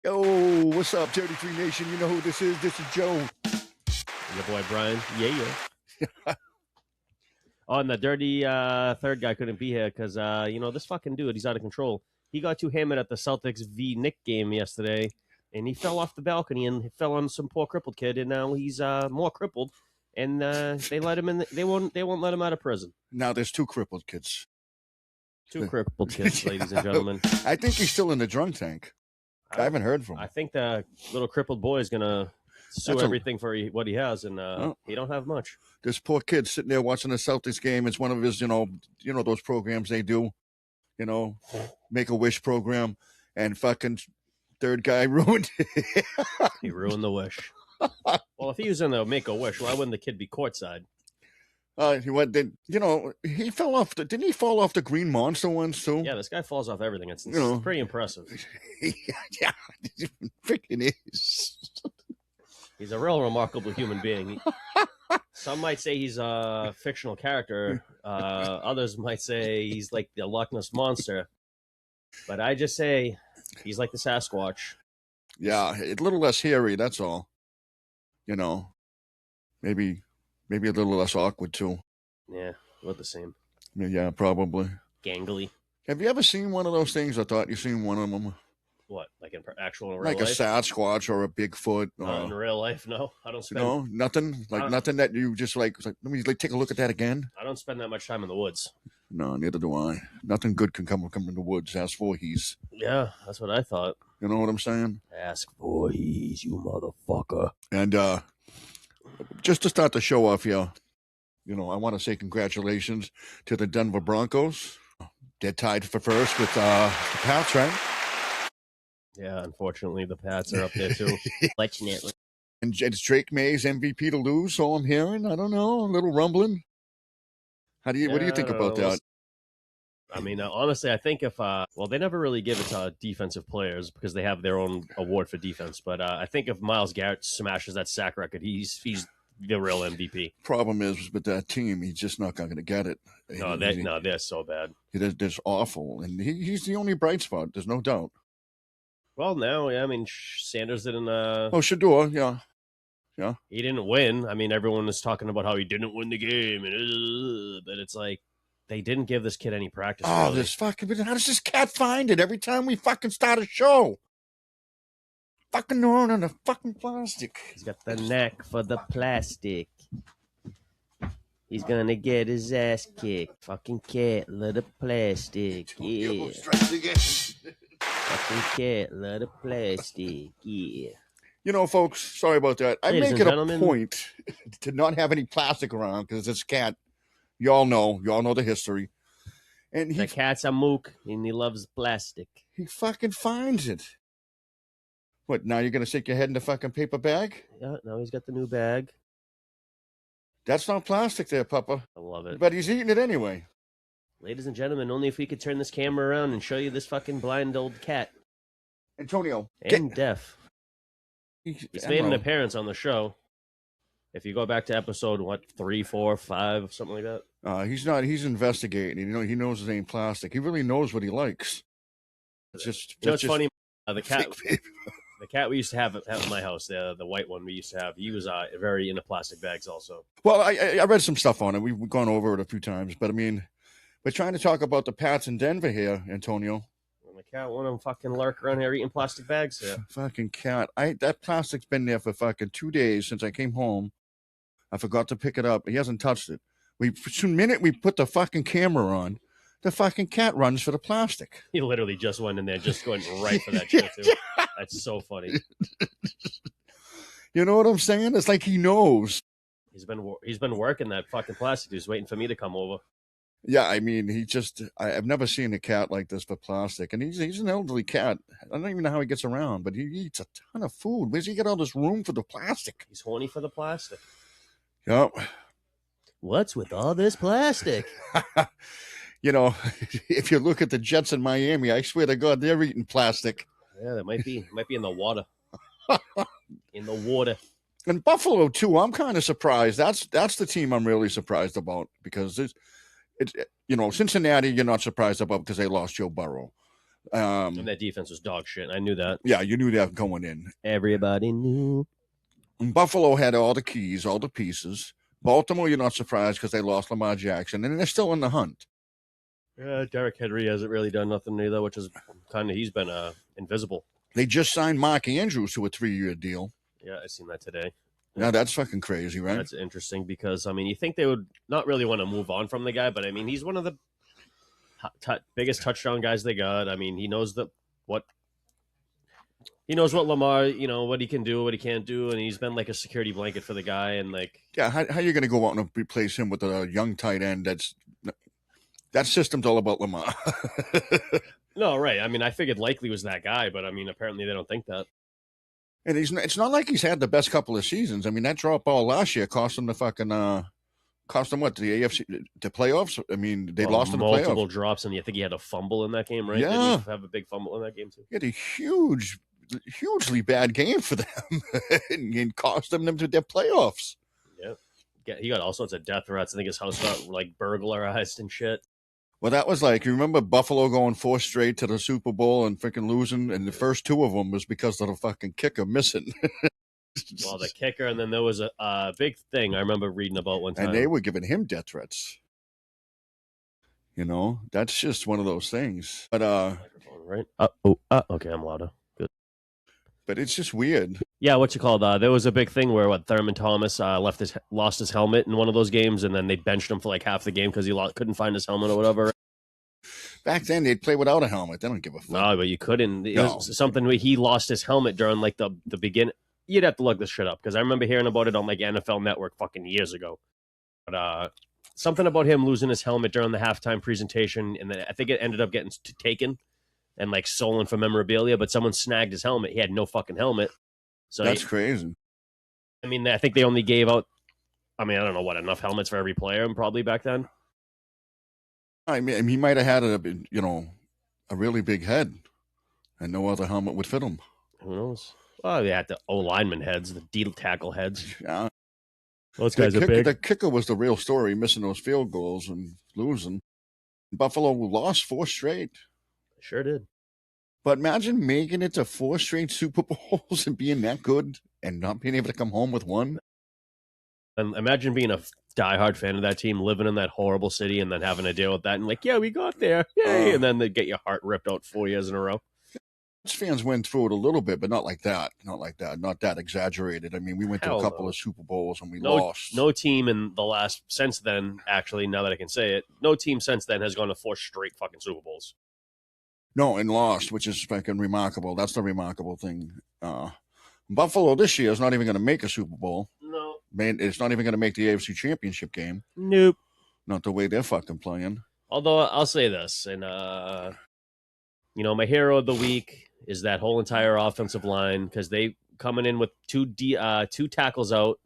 Yo, what's up, 33 Nation? You know who this is. This is Joe. Your boy Brian. Yeah. Oh, and the dirty third guy couldn't be here because, this fucking dude, he's out of control. He got too hammered at the Celtics v. Nick game yesterday, and he fell off the balcony and fell on some poor crippled kid, and now he's more crippled. And they let him in. They won't let him out of prison. Now there's two crippled kids. Two crippled kids, ladies and gentlemen. I think he's still in the drunk tank. I haven't heard from him. I think the little crippled boy is gonna sue everything for what he has, and he don't have much. This poor kid sitting there watching the Celtics game. It's one of his, those programs they do, Make-A-Wish program, and fucking third guy ruined it. He ruined the wish. Well, if he was in the Make-A-Wish, why wouldn't the kid be courtside? He fell off. Didn't he fall off the Green Monster once too? Yeah, this guy falls off everything. It's pretty impressive. Yeah, it freaking is. He's a real remarkable human being. Some might say he's a fictional character. Others might say he's like the Loch Ness Monster. But I just say he's like the Sasquatch. Yeah, a little less hairy, that's all. Maybe a little less awkward, too. Yeah, about the same. Yeah, probably. Gangly. Have you ever seen one of those things? I thought you've seen one of them. What, like in actual real life? Like a Sasquatch or a Bigfoot? In real life, no. I don't spend... nothing? Nothing that you just let me take a look at that again? I don't spend that much time in the woods. No, neither do I. Nothing good can come in the woods. Ask Voorhees. Yeah, that's what I thought. You know what I'm saying? Ask Voorhees, you motherfucker. And just to start the show off here, I want to say congratulations to the Denver Broncos. They're tied for first with the Pats, right? Yeah, unfortunately, the Pats are up there too. Fortunately. And it's Drake May's MVP to lose, so I'm hearing. I don't know, a little rumbling. What do you think about that? I mean, honestly, I think if they never really give it to defensive players because they have their own award for defense. But I think if Myles Garrett smashes that sack record, he's the real MVP. Problem is with that team, he's just not going to get it. No, they're so bad. They're awful, and he's the only bright spot. There's no doubt. Well, no, yeah, I mean, Sanders didn't. Shador, yeah. He didn't win. I mean, everyone was talking about how he didn't win the game, but it's like they didn't give this kid any practice. Oh, really. How does this cat find it every time we fucking start a show? Fucking gnawing on the fucking plastic. He's got the knack for the plastic. He's gonna get his ass kicked. Fucking cat, love the plastic. Yeah. Fucking cat, love the plastic. Yeah. Folks, sorry about that. I make it a point to not have any plastic around because this cat, y'all know the history. And the cat's a mook and he loves plastic. He fucking finds it. What, now you're going to stick your head in the fucking paper bag? Yeah, now he's got the new bag. That's not plastic there, Papa. I love it. But he's eating it anyway. Ladies and gentlemen, only if we could turn this camera around and show you this fucking blind old cat. Antonio. And deaf. He's made an appearance on the show. If you go back to episode, 3, 4, 5, something like that. He's investigating. He knows it ain't plastic. He really knows what he likes. It's just... it's funny. The cat we used to have at my house, the white one we used to have, he was very into plastic bags also. Well, I read some stuff on it. We've gone over it a few times. But, I mean, we're trying to talk about the Pats in Denver here, Antonio. The cat want to fucking lurk around here eating plastic bags here. Fucking cat. That plastic's been there for fucking 2 days since I came home. I forgot to pick it up. He hasn't touched it. The minute we put the fucking camera on, the fucking cat runs for the plastic. He literally just went in there, just going right for that shit too. That's so funny. You know what I'm saying? It's like he knows. He's been working that fucking plastic. He's waiting for me to come over. Yeah, I mean, I've never seen a cat like this for plastic. And he's an elderly cat. I don't even know how he gets around, but he eats a ton of food. Where's he get all this room for the plastic? He's horny for the plastic. Yep. What's with all this plastic? If you look at the Jets in Miami, I swear to God, they're eating plastic. Yeah, that might be in the water. In the water. And Buffalo, too, I'm kind of surprised. That's the team I'm really surprised about because it's Cincinnati, you're not surprised about because they lost Joe Burrow. And that defense was dog shit. I knew that. Yeah, you knew that going in. Everybody knew. And Buffalo had all the keys, all the pieces. Baltimore, you're not surprised because they lost Lamar Jackson, and they're still in the hunt. Yeah, Derrick Henry hasn't really done nothing either, which is kind of, he's been invisible. They just signed Mark Andrews to a 3-year deal. Yeah, I seen that today. Now that's fucking crazy, right? That's interesting because, I mean, you think they would not really want to move on from the guy, but I mean, he's one of the biggest touchdown guys they got. I mean, he knows what Lamar, what he can do, what he can't do, and he's been like a security blanket for the guy. And like, yeah, how are you going to go out and replace him with a young tight end? That system's all about Lamar. No, right. I mean, I figured likely was that guy, but I mean, apparently they don't think that. And it's not like he's had the best couple of seasons. I mean, that drop ball last year cost him the fucking cost them what, the AFC, the playoffs? I mean, they lost in the playoffs. Multiple drops, and I think he had a fumble in that game, right? Yeah. Didn't he have a big fumble in that game too? He had a hugely bad game for them and cost them to their playoffs. Yeah, he got all sorts of death threats. I think his house got like burglarized and shit. Well, that was like, you remember Buffalo going 4 straight to the Super Bowl and freaking losing, and the first 2 of them was because of the fucking kicker missing. Well, the kicker, and then there was a big thing I remember reading about one time. And they were giving him death threats. That's just one of those things. But right? Okay, I'm louder. Good. But it's just weird. Yeah, what's it called? There was a big thing where Thurman Thomas lost his helmet in one of those games, and then they benched him for like half the game because he couldn't find his helmet or whatever. Back then, they'd play without a helmet. They don't give a fuck. No, but you couldn't. It was something where he lost his helmet during like the beginning. You'd have to look this shit up because I remember hearing about it on like NFL Network fucking years ago. But something about him losing his helmet during the halftime presentation, and then I think it ended up getting taken and like stolen for memorabilia. But someone snagged his helmet. He had no fucking helmet. So that's crazy. I mean, I think they only gave out, I don't know what, enough helmets for every player probably back then. I mean, he might have had a really big head, and no other helmet would fit him. Who knows? Well, they had the O-lineman heads, the D tackle heads. Yeah. Those guys are big. The kicker was the real story, missing those field goals and losing. Buffalo lost 4 straight. Sure did. But imagine making it to 4 straight Super Bowls and being that good and not being able to come home with one. And imagine being a diehard fan of that team, living in that horrible city, and then having to deal with that. And like, yeah, we got there. Yay. And then they get your heart ripped out 4 years in a row. Fans went through it a little bit, but not like that. Not that exaggerated. I mean, we went to a couple of Super Bowls and we lost. No team in the last, since then, actually, now that I can say it, no team since then has gone to 4 straight fucking Super Bowls. No, and lost, which is fucking remarkable. That's the remarkable thing. Buffalo this year is not even going to make a Super Bowl. No. Man, it's not even going to make the AFC Championship game. Nope. Not the way they're fucking playing. Although I'll say this, and my hero of the week is that whole entire offensive line, because they coming in with 2 tackles out.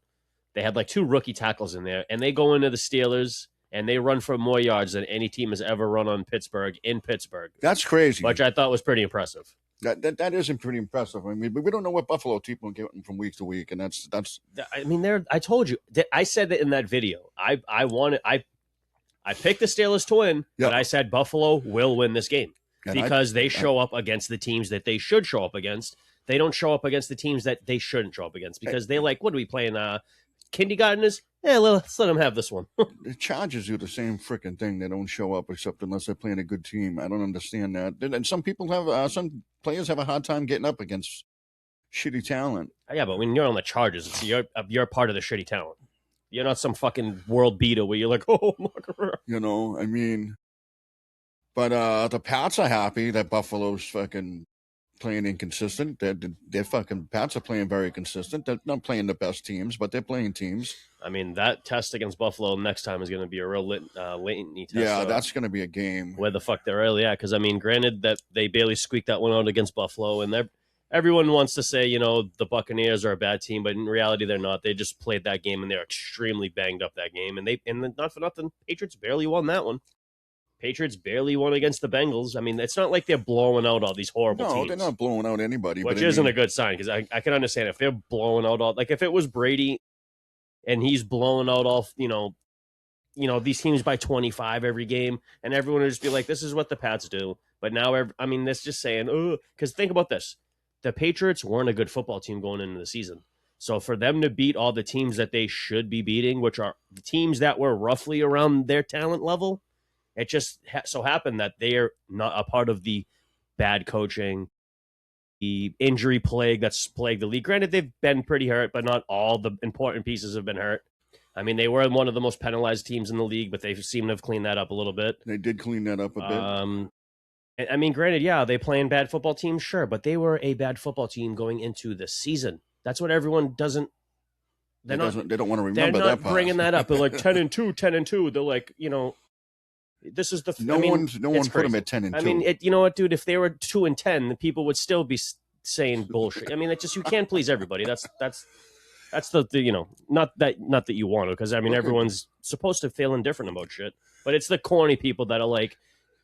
They had like 2 rookie tackles in there, and they go into the Steelers and they run for more yards than any team has ever run on Pittsburgh in Pittsburgh. That's crazy. Which I thought was pretty impressive. That isn't pretty impressive. I mean, but we don't know what Buffalo team will get from week to week, and that's. I mean, I told you. I said that in that video. I picked the Steelers to win, but I said Buffalo will win this game because they show up against the teams that they should show up against. They don't show up against the teams that they shouldn't show up against because they what are we playing? Kindergartners? Yeah, let's let them have this one. The Chargers do the same freaking thing. They don't show up except unless they're playing a good team. I don't understand that. And some people some players have a hard time getting up against shitty talent. Yeah, but when you're on the Chargers, you're part of the shitty talent. You're not some fucking world beater where you're like, oh, I mean, but the Pats are happy that Buffalo's fucking playing inconsistent. They're fucking Pats are playing very consistent. They're not playing the best teams, but they're playing teams. I mean, that test against Buffalo next time is going to be a real latency test. Yeah, that's going to be a game. Where the fuck they're really at? Because, I mean, granted that they barely squeaked that one out against Buffalo, and everyone wants to say, the Buccaneers are a bad team, but in reality, they're not. They just played that game, and they're extremely banged up that game. And not for nothing, Patriots barely won that one. Patriots barely won against the Bengals. I mean, it's not like they're blowing out all these horrible teams. No, they're not blowing out anybody. Which isn't a good sign, because I can understand if they're blowing out all... Like, if it was Brady and he's blowing out all, these teams by 25 every game, and everyone would just be like, this is what the Pats do. But now, I mean, that's just saying, oh, because think about this: the Patriots weren't a good football team going into the season. So for them to beat all the teams that they should be beating, which are the teams that were roughly around their talent level, it just so happened that they are not a part of the bad coaching, the injury plague that's plagued the league. Granted, they've been pretty hurt, but not all the important pieces have been hurt. I mean, they were one of the most penalized teams in the league, but they seem to have cleaned that up a little bit. They did clean that up a bit. I mean, granted, yeah, they playing bad football teams, sure, but they were a bad football team going into the season. That's what everyone doesn't. They don't want to remember they're not that part. bringing that up. They're like 10-2, 10-2. They're like, this is the. No one put them at 10-2. I mean, you know what, dude? If they were 2-10, the people would still be saying bullshit. I mean, it just you can't please everybody. That's the not that you want to, because I mean everyone's supposed to feel indifferent about shit, but it's the corny people that are like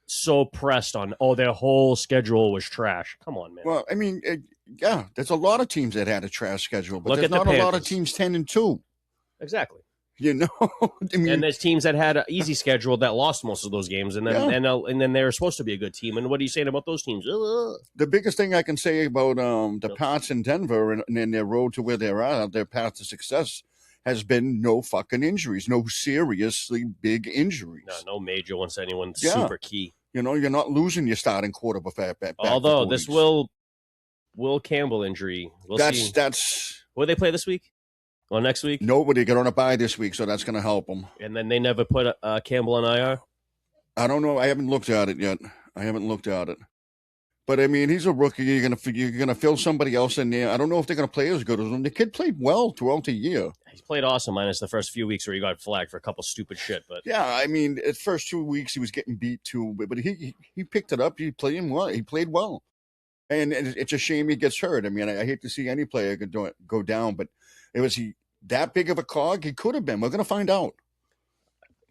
so pressed on their whole schedule was trash. Come on, man. Well, I mean, there's a lot of teams that had a trash schedule, but there's not a lot of teams 10-2. Exactly. I mean, and there's teams that had an easy schedule that lost most of those games, and then and then they're supposed to be a good team. And what are you saying about those teams? The biggest thing I can say about the Pats in Denver and their road to where they're at, their path to success, has been no fucking injuries, no seriously big injuries. No major ones. Anyone super key. You're not losing your starting quarterback. Although this Will Campbell injury, see. That's will they play this week? Well, next week? Nobody got on a bye this week, so that's going to help them. And then they never put Campbell on IR? I don't know. I haven't looked at it yet. But, I mean, he's a rookie. You're gonna fill somebody else in there. I don't know if they're going to play as good as him. The kid played well throughout the year. He's played awesome, minus the first few weeks where he got flagged for a couple stupid shit. But yeah, I mean, at first 2 weeks he was getting beat too, but he picked it up. He played well. He played well. And it's a shame he gets hurt. I mean, I hate to see any player go down, but was he that big of a cog? He could have been. We're going to find out.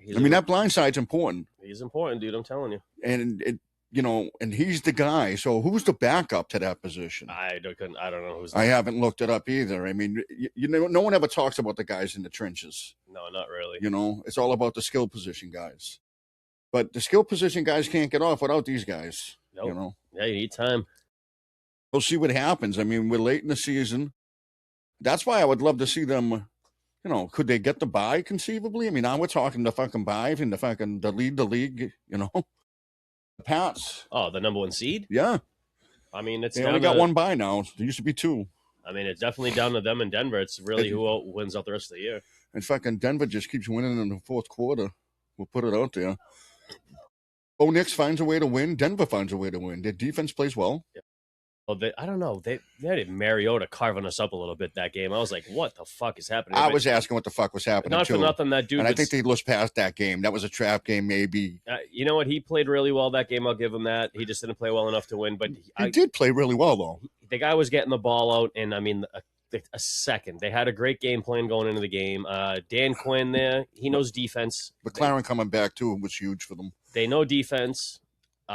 That blind side's important. He's important, dude. I'm telling you. And and he's the guy. So who's the backup to that position? I don't know who's. I haven't looked it up either. I mean, no one ever talks about the guys in the trenches. No, not really. It's all about the skill position guys. But the skill position guys can't get off without these guys. Nope. Yeah, you need time. We'll see what happens. I mean, we're late in the season. That's why I would love to see them. Could they get the bye conceivably? I mean, now we're talking the fucking bye and the lead the league. The Pats. Oh, the number one seed. Yeah. I mean, they only got one bye now. There used to be two. I mean, it's definitely down to them in Denver. It's really who wins out the rest of the year. And fucking Denver just keeps winning in the fourth quarter. We'll put it out there. Knicks finds a way to win. Denver finds a way to win. Their defense plays well. Yeah. Well, I don't know. They had Mariota carving us up a little bit that game. I was like, what the fuck is happening? I was asking what the fuck was happening, not for nothing, that dude. And I think they looked past that game. That was a trap game, maybe. You know what? He played really well that game. I'll give him that. He just didn't play well enough to win. But he did play really well, though. The guy was getting the ball out, and I mean, a second. They had a great game plan going into the game. Dan Quinn there, he knows defense. McLaren coming back, too, was huge for them. They know defense.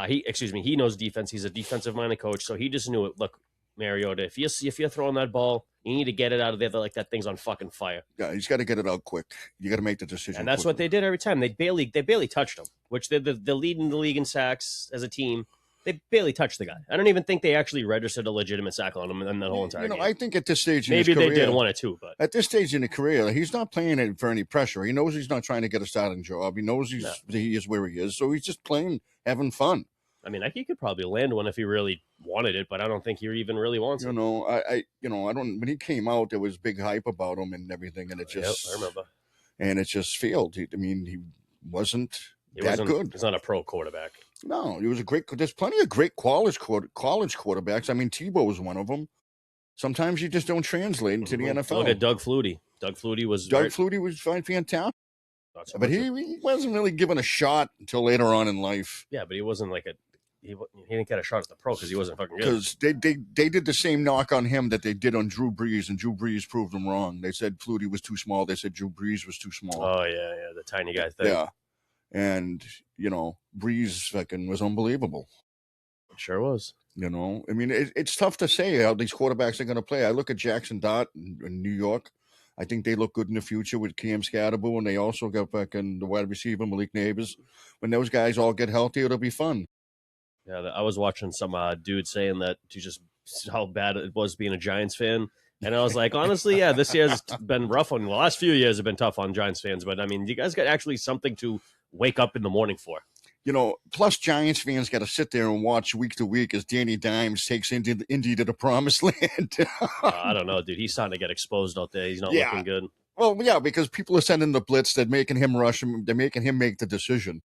He knows defense. He's a defensive-minded coach, so he just knew it. Look, Mariota, if you're throwing that ball, you need to get it out of there like that thing's on fucking fire. Yeah, he's got to get it out quick. You got to make the decision. And that's quickly. what they did every time. They barely touched him, which they're the lead in the league in sacks as a team. They barely touched the guy. I don't even think they actually registered a legitimate sack on him in that whole entire game. I think at this stage in maybe his career, they did one or two, but at this stage in the career, he's not playing it for any pressure. He knows he's not trying to get a starting job. He knows he is where he is, so he's just playing, having fun. I mean, he could probably land one if he really wanted it, but I don't think he even really wants it. I don't. When he came out, there was big hype about him and everything, and it just. I remember. And it just failed. He wasn't that good. He's not a pro quarterback. No, he was a great. There's plenty of great college quarterbacks. I mean, Tebow was one of them. Sometimes you just don't translate into the NFL. Look at Doug Flutie. Doug Flutie was fantastic. But he wasn't really given a shot until later on in life. Yeah, but he wasn't like he didn't get a shot at the pro because he wasn't fucking good. Because they did the same knock on him that they did on Drew Brees, and Drew Brees proved them wrong. They said Flutie was too small. They said Drew Brees was too small. Oh, yeah, the tiny guy thing. Yeah. And, Brees fucking was unbelievable. It sure was. I mean, it's tough to say how these quarterbacks are going to play. I look at Jackson Dart in New York. I think they look good in the future with Cam Scatterbo, and they also got fucking the wide receiver, Malik Neighbors. When those guys all get healthy, it'll be fun. Yeah, I was watching some dude saying that to just how bad it was being a Giants fan. And I was like, honestly, yeah, this year's been rough on the last few years have been tough on Giants fans. But I mean, you guys got actually something to wake up in the morning for. You know, plus Giants fans got to sit there and watch week to week as Danny Dimes takes Indy to the promised land. I don't know, dude. He's starting to get exposed out there. He's not Yeah. looking good. Well, yeah, because people are sending the blitz. They're making him rush him. They're making him make the decision.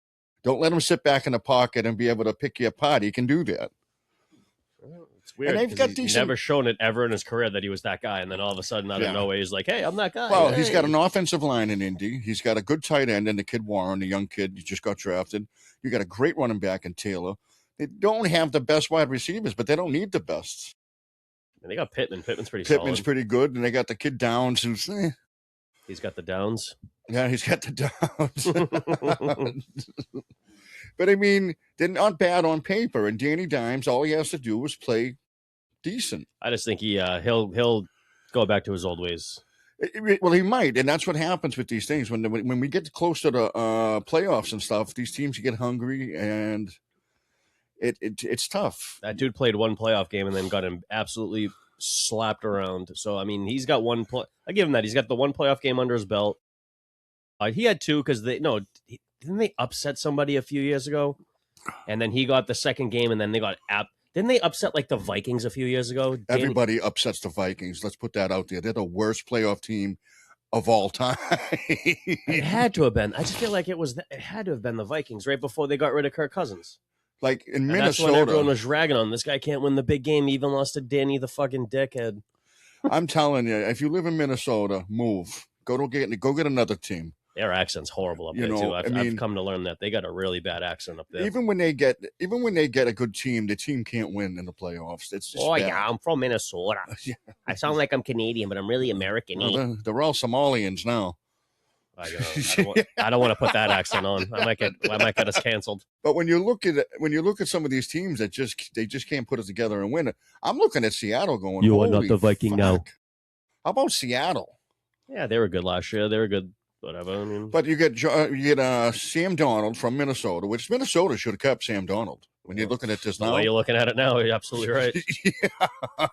Don't let him sit back in the pocket and be able to pick you apart. He can do that. It's weird. And they've got He's decent. never shown it ever in his career that he was that guy, and then all of a sudden, out of nowhere, he's like, "Hey, I'm that guy." Well, hey. He's got an offensive line in Indy. He's got a good tight end in the kid Warren, the young kid. He just got drafted. You got a great running back in Taylor. They don't have the best wide receivers, but they don't need the best. And they got Pittman. Pittman's Pittman's solid. pretty good, and they got the kid Downs, who's He's got the downs. Yeah, he's got the Downs. But I mean, they're not bad on paper. And Danny Dimes, all he has to do is play decent. I just think he'll go back to his old ways. Well, he might, and that's what happens with these things when we get close to the playoffs and stuff. These teams get hungry, and it's tough. That dude played one playoff game and then got him absolutely slapped around. So I mean, he's got one. I give him that. He's got the one playoff game under his belt. He had two because didn't they upset somebody a few years ago, and then he got the second game, and then they got Didn't they upset like the Vikings a few years ago? Everybody upsets the Vikings. Let's put that out there. They're the worst playoff team of all time. It had to have been. I just feel like it had to have been the Vikings right before they got rid of Kirk Cousins. Like in Minnesota, that's when everyone was ragging on this guy can't win the big game. He even lost to Danny the fucking dickhead. I'm telling you, if you live in Minnesota, move. Go get another team. Their accent's horrible up there too. I've come to learn that they got a really bad accent up there. Even when they get a good team, the team can't win in the playoffs. It's just bad. Yeah, I'm from Minnesota. Yeah. I sound like I'm Canadian, but I'm really American. Well, they're all Somalians now. I don't want to put that accent on. I might get us canceled. But when you look at some of these teams that they just can't put it together and win, I'm looking at Seattle going. You are not the Viking now. How about Seattle? Yeah, they were good last year. They were good. Whatever. I mean, but you get Sam Darnold from Minnesota, which Minnesota should have kept Sam Darnold. When you're looking at this now, the way you're looking at it now, you're absolutely right. Yeah.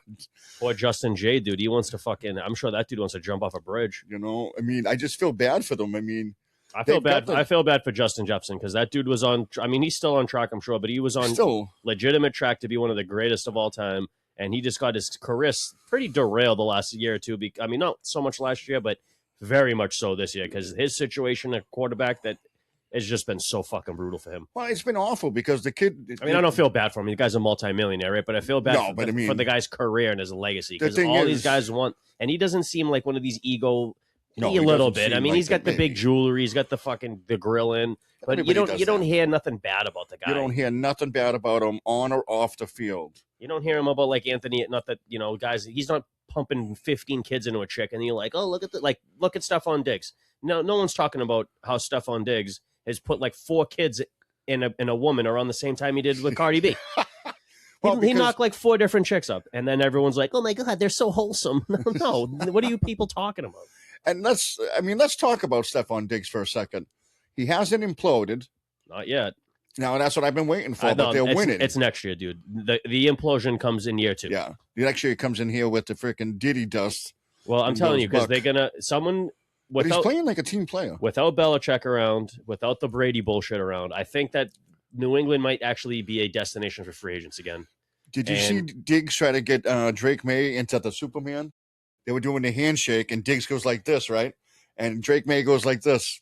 Poor Justin J, dude. He wants to I'm sure that dude wants to jump off a bridge. I mean, I just feel bad for them. I mean, I feel bad. I feel bad for Justin Jefferson because that dude was on. I mean, he's still on track, I'm sure, but he was on legitimate track to be one of the greatest of all time. And he just got his career pretty derailed the last year or two. I mean, not so much last year, but very much so this year because his situation at quarterback that has just been so fucking brutal for him. Well, it's been awful because the kid. I mean, I don't feel bad for him. The guy's a multimillionaire, right? But I feel bad for the guy's career and his legacy because these guys want, and he doesn't seem like one of these ego. No, a little bit. I mean, he's got the big jewelry. He's got the grill in. But you don't hear nothing bad about the guy. You don't hear nothing bad about him on or off the field. You don't hear him about like Anthony. Not that guys. He's not pumping 15 kids into a chick, and you're like, oh, look at Stephon Diggs. No one's talking about how Stephon Diggs has put like 4 kids in a woman around the same time he did with Cardi B. He knocked like 4 different chicks up, and then everyone's like, oh my god, they're so wholesome. No, what are you people talking about? And let's talk about Stephon Diggs for a second. He hasn't imploded. Not yet. Now, that's what I've been waiting for, but they're winning. It's next year, dude. The implosion comes in year 2. Yeah. The next year he comes in here with the freaking Diddy dust. Well, I'm telling you, because they're going to... But he's playing like a team player. Without Belichick around, without the Brady bullshit around, I think that New England might actually be a destination for free agents again. Did you see Diggs try to get Drake May into the Superman? They were doing the handshake, and Diggs goes like this, right? And Drake May goes like this.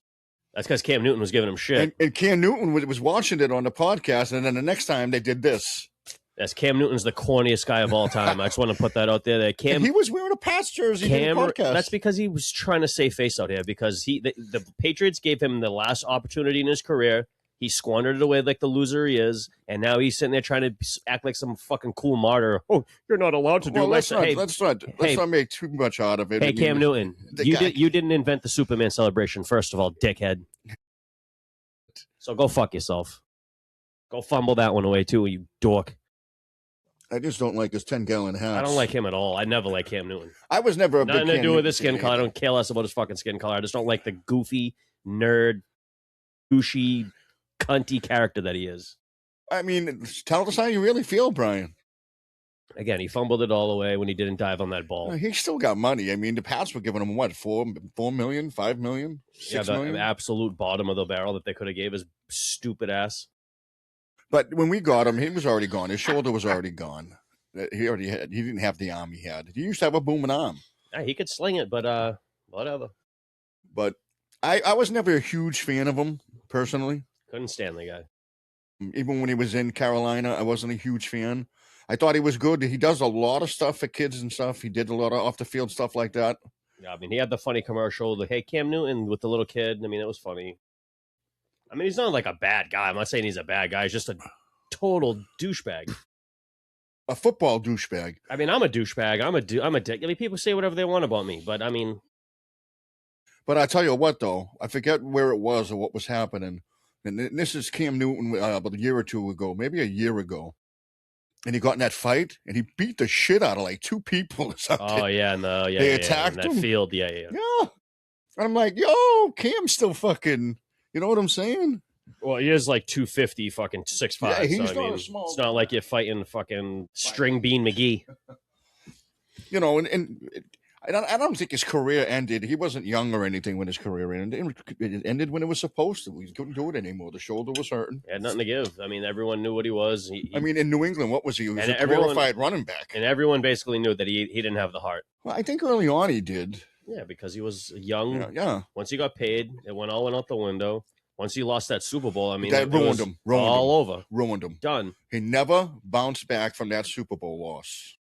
That's because Cam Newton was giving him shit. And Cam Newton was watching it on the podcast, and then the next time they did this. As Cam Newton's the corniest guy of all time. I just want to put that out there. That he was wearing a Pats jersey in the podcast. That's because he was trying to save face out here because the Patriots gave him the last opportunity in his career. He squandered it away like the loser he is, and now he's sitting there trying to act like some fucking cool martyr. Oh, you're not allowed to do it. Let's not make too much out of it. Hey, Cam Newton, you didn't invent the Superman celebration, first of all, dickhead. So go fuck yourself. Go fumble that one away too, you dork. I just don't like his 10-gallon hats. I don't like him at all. I never like Cam Newton. I was never a big Nothing to do with his skin color. I don't care less about his fucking skin color. I just don't like the goofy, nerd, douchey, cunty character that he is. I mean, tell us how you really feel, Brian. Again, he fumbled it all away when he didn't dive on that ball. He still got money. I mean, the Pats were giving him what, 4 million, 5 million, Yeah, 6 million? the absolute bottom of the barrel that they could have gave his stupid ass. But when we got him, he was already gone. His shoulder was already gone. He didn't have the arm he had. He used to have a booming arm. Yeah, he could sling it, but whatever. But I was never a huge fan of him, personally. Couldn't stand the guy. Even when he was in Carolina, I wasn't a huge fan. I thought he was good. He does a lot of stuff for kids and stuff. He did a lot of off the field stuff like that. Yeah, I mean, he had the funny commercial, the hey, Cam Newton with the little kid. I mean, it was funny. I mean, he's not like a bad guy. I'm not saying he's a bad guy. He's just a total douchebag. A football douchebag. I mean, I'm a douchebag. I'm a dick. I mean, people say whatever they want about me, but I mean. But I tell you what, though, I forget where it was or what was happening. And this is Cam Newton about a year or two ago, maybe a year ago. And he got in that fight, and he beat the shit out of like two people or something. Oh yeah, they attacked in that field. Yeah. And I'm like, yo, Cam's still fucking. You know what I'm saying? Well, he is like 250, fucking 6'5". Yeah, he's so, not I mean, a small. It's not like you're fighting fucking String Bean McGee. You know, and I don't think his career ended. He wasn't young or anything when his career ended. It ended when it was supposed to. He couldn't do it anymore. The shoulder was hurting. He had nothing to give. I mean, everyone knew what he was. I mean, in New England, what was he? He was a glorified running back. And everyone basically knew that he didn't have the heart. Well, I think early on he did. Yeah, because he was young. Yeah. Once he got paid, it went out the window. Once he lost that Super Bowl, I mean, that ruined him. Over. Ruined him. Done. He never bounced back from that Super Bowl loss.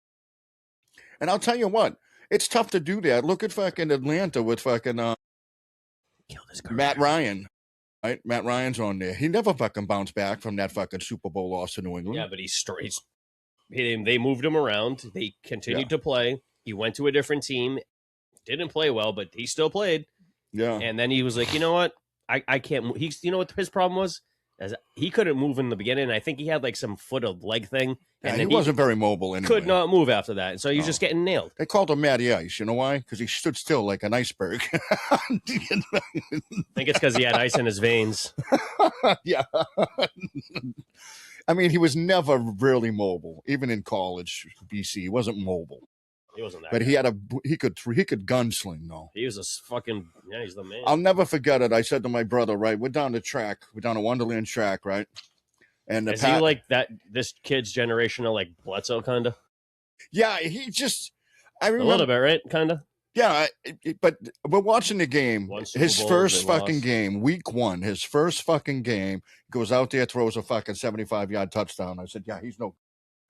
And I'll tell you what, it's tough to do that. Look at fucking Atlanta with fucking Matt Ryan. Right? Matt Ryan's on there. He never fucking bounced back from that fucking Super Bowl loss to New England. Yeah, but they moved him around. They continued to play. He went to a different team. Didn't play well, but he still played. Yeah. And then he was like, you know what? I can't move. You know what his problem was? As he couldn't move in the beginning. I think he had like some foot of leg thing. And he wasn't very mobile anyway. Could not move after that. So he was just getting nailed. They called him Matty Ice. You know why? Because he stood still like an iceberg. I think it's because he had ice in his veins. Yeah. I mean, he was never really mobile. Even in college, BC, he wasn't mobile. He wasn't that. But guy. he could gunsling though. He was a fucking he's the man. I'll never forget it. I said to my brother, right, we're down to Wonderland track, right? And is he like that? This kid's generation of like Bledsoe, kind of. Yeah, he just. I remember a little bit, right? Kind of. Yeah, but we're watching the game. His first fucking game, week 1, his first fucking game, goes out there, throws a fucking 75-yard touchdown. I said, yeah,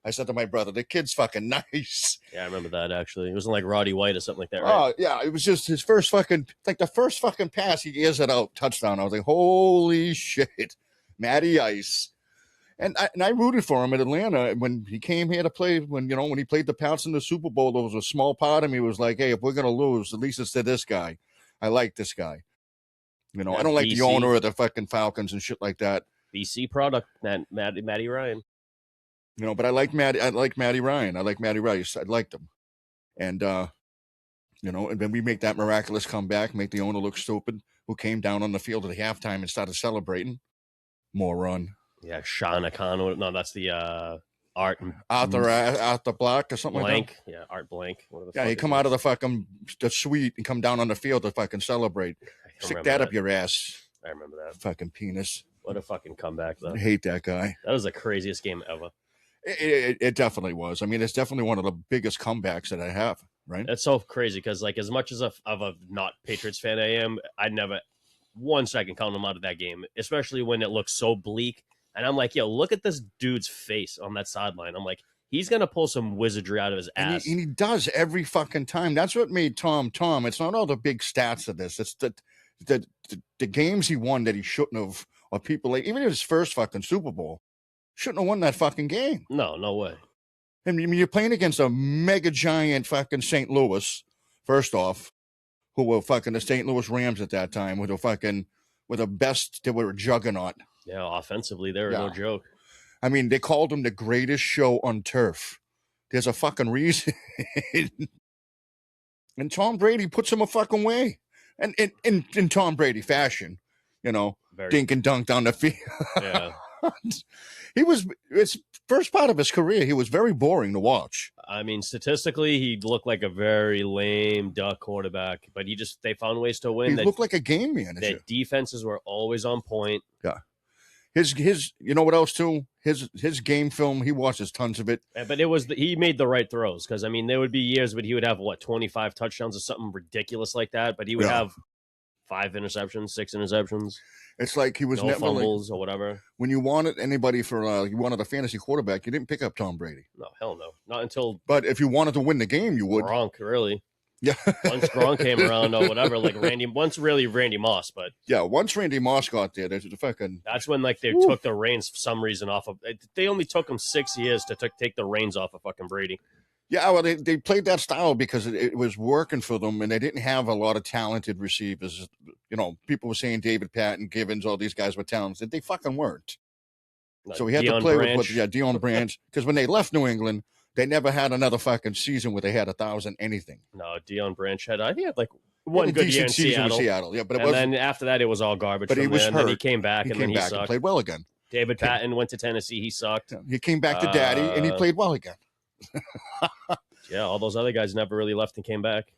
I said to my brother, the kid's fucking nice. Yeah, I remember that, actually. It wasn't like Roddy White or something like that, right? Oh, yeah, it was just his first fucking, like the first fucking pass, he airs it out, touchdown. I was like, holy shit, Matty Ice. And I rooted for him at Atlanta when he came here to play. When he played the Pats in the Super Bowl, there was a small part of me was like, hey, if we're gonna lose, at least it's to this guy. I like this guy. I don't like the owner of the fucking Falcons and shit like that. BC product, Matty Ryan. But I like Matty Ryan. I like Matty Rice. I liked him. And and then we make that miraculous comeback, make the owner look stupid, who came down on the field at the halftime and started celebrating. Moron. Yeah, Sean O'Connor. No, that's the Arthur Black or something Blank. like that. Yeah, Art Blank. Yeah, he come out of the suite and come down on the field to fucking celebrate. Stick that up your ass. I remember that. Fucking penis. What a fucking comeback, though. I hate that guy. That was the craziest game ever. It definitely was. I mean, it's definitely one of the biggest comebacks that I have, right? That's so crazy because, like, as much as of a not Patriots fan I am, I never 1 second count him out of that game, especially when it looks so bleak. And I'm like, yo, look at this dude's face on that sideline. I'm like, he's going to pull some wizardry out of his ass. And he does every fucking time. That's what made Tom. It's not all the big stats of this. It's the games he won that he shouldn't have, or people like, even his first fucking Super Bowl, shouldn't have won that fucking game. No way. I mean, you're playing against a mega giant fucking St. Louis, first off, who were fucking the St. Louis Rams at that time, they were a juggernaut. Yeah, offensively, they were no joke. I mean, they called him the greatest show on turf. There's a fucking reason. And Tom Brady puts him a fucking way. And in Tom Brady fashion, Very dink and dunk down the field. Yeah. He was, it's first part of his career, he was very boring to watch. I mean, statistically, he looked like a very lame duck quarterback, but they found ways to win. He looked like a game manager. Their defenses were always on point. Yeah. His, you know what else too? His game film, he watches tons of it. But he made the right throws, because I mean, there would be years, but he would have 25 touchdowns or something ridiculous like that. But he would have 5 interceptions, 6 interceptions. It's like he was no never fumbles or whatever. When you wanted anybody for you wanted a fantasy quarterback, you didn't pick up Tom Brady. No, hell no, not until. But if you wanted to win the game, you would. Gronk, really. Yeah. Once Gronk came around or whatever, like Randy Moss, but yeah, once Randy Moss got there, there's a fucking. That's when like they took the reins for some reason off of. They only took him 6 years to take the reins off of fucking Brady. Yeah, well, they played that style because it was working for them, and they didn't have a lot of talented receivers. You know, people were saying David Patton, Givens, all these guys were talented. They fucking weren't. So he had to play with Deion Branch, because when they left New England, they never had another fucking season where they had 1,000 anything. No, Deion Branch had like one good year in Seattle. Yeah, but then after that it was all garbage. But he was hurt. And then he came back and he sucked. And played well again. David Patton went to Tennessee. He sucked. He came back to Daddy and he played well again. Yeah, all those other guys never really left and came back.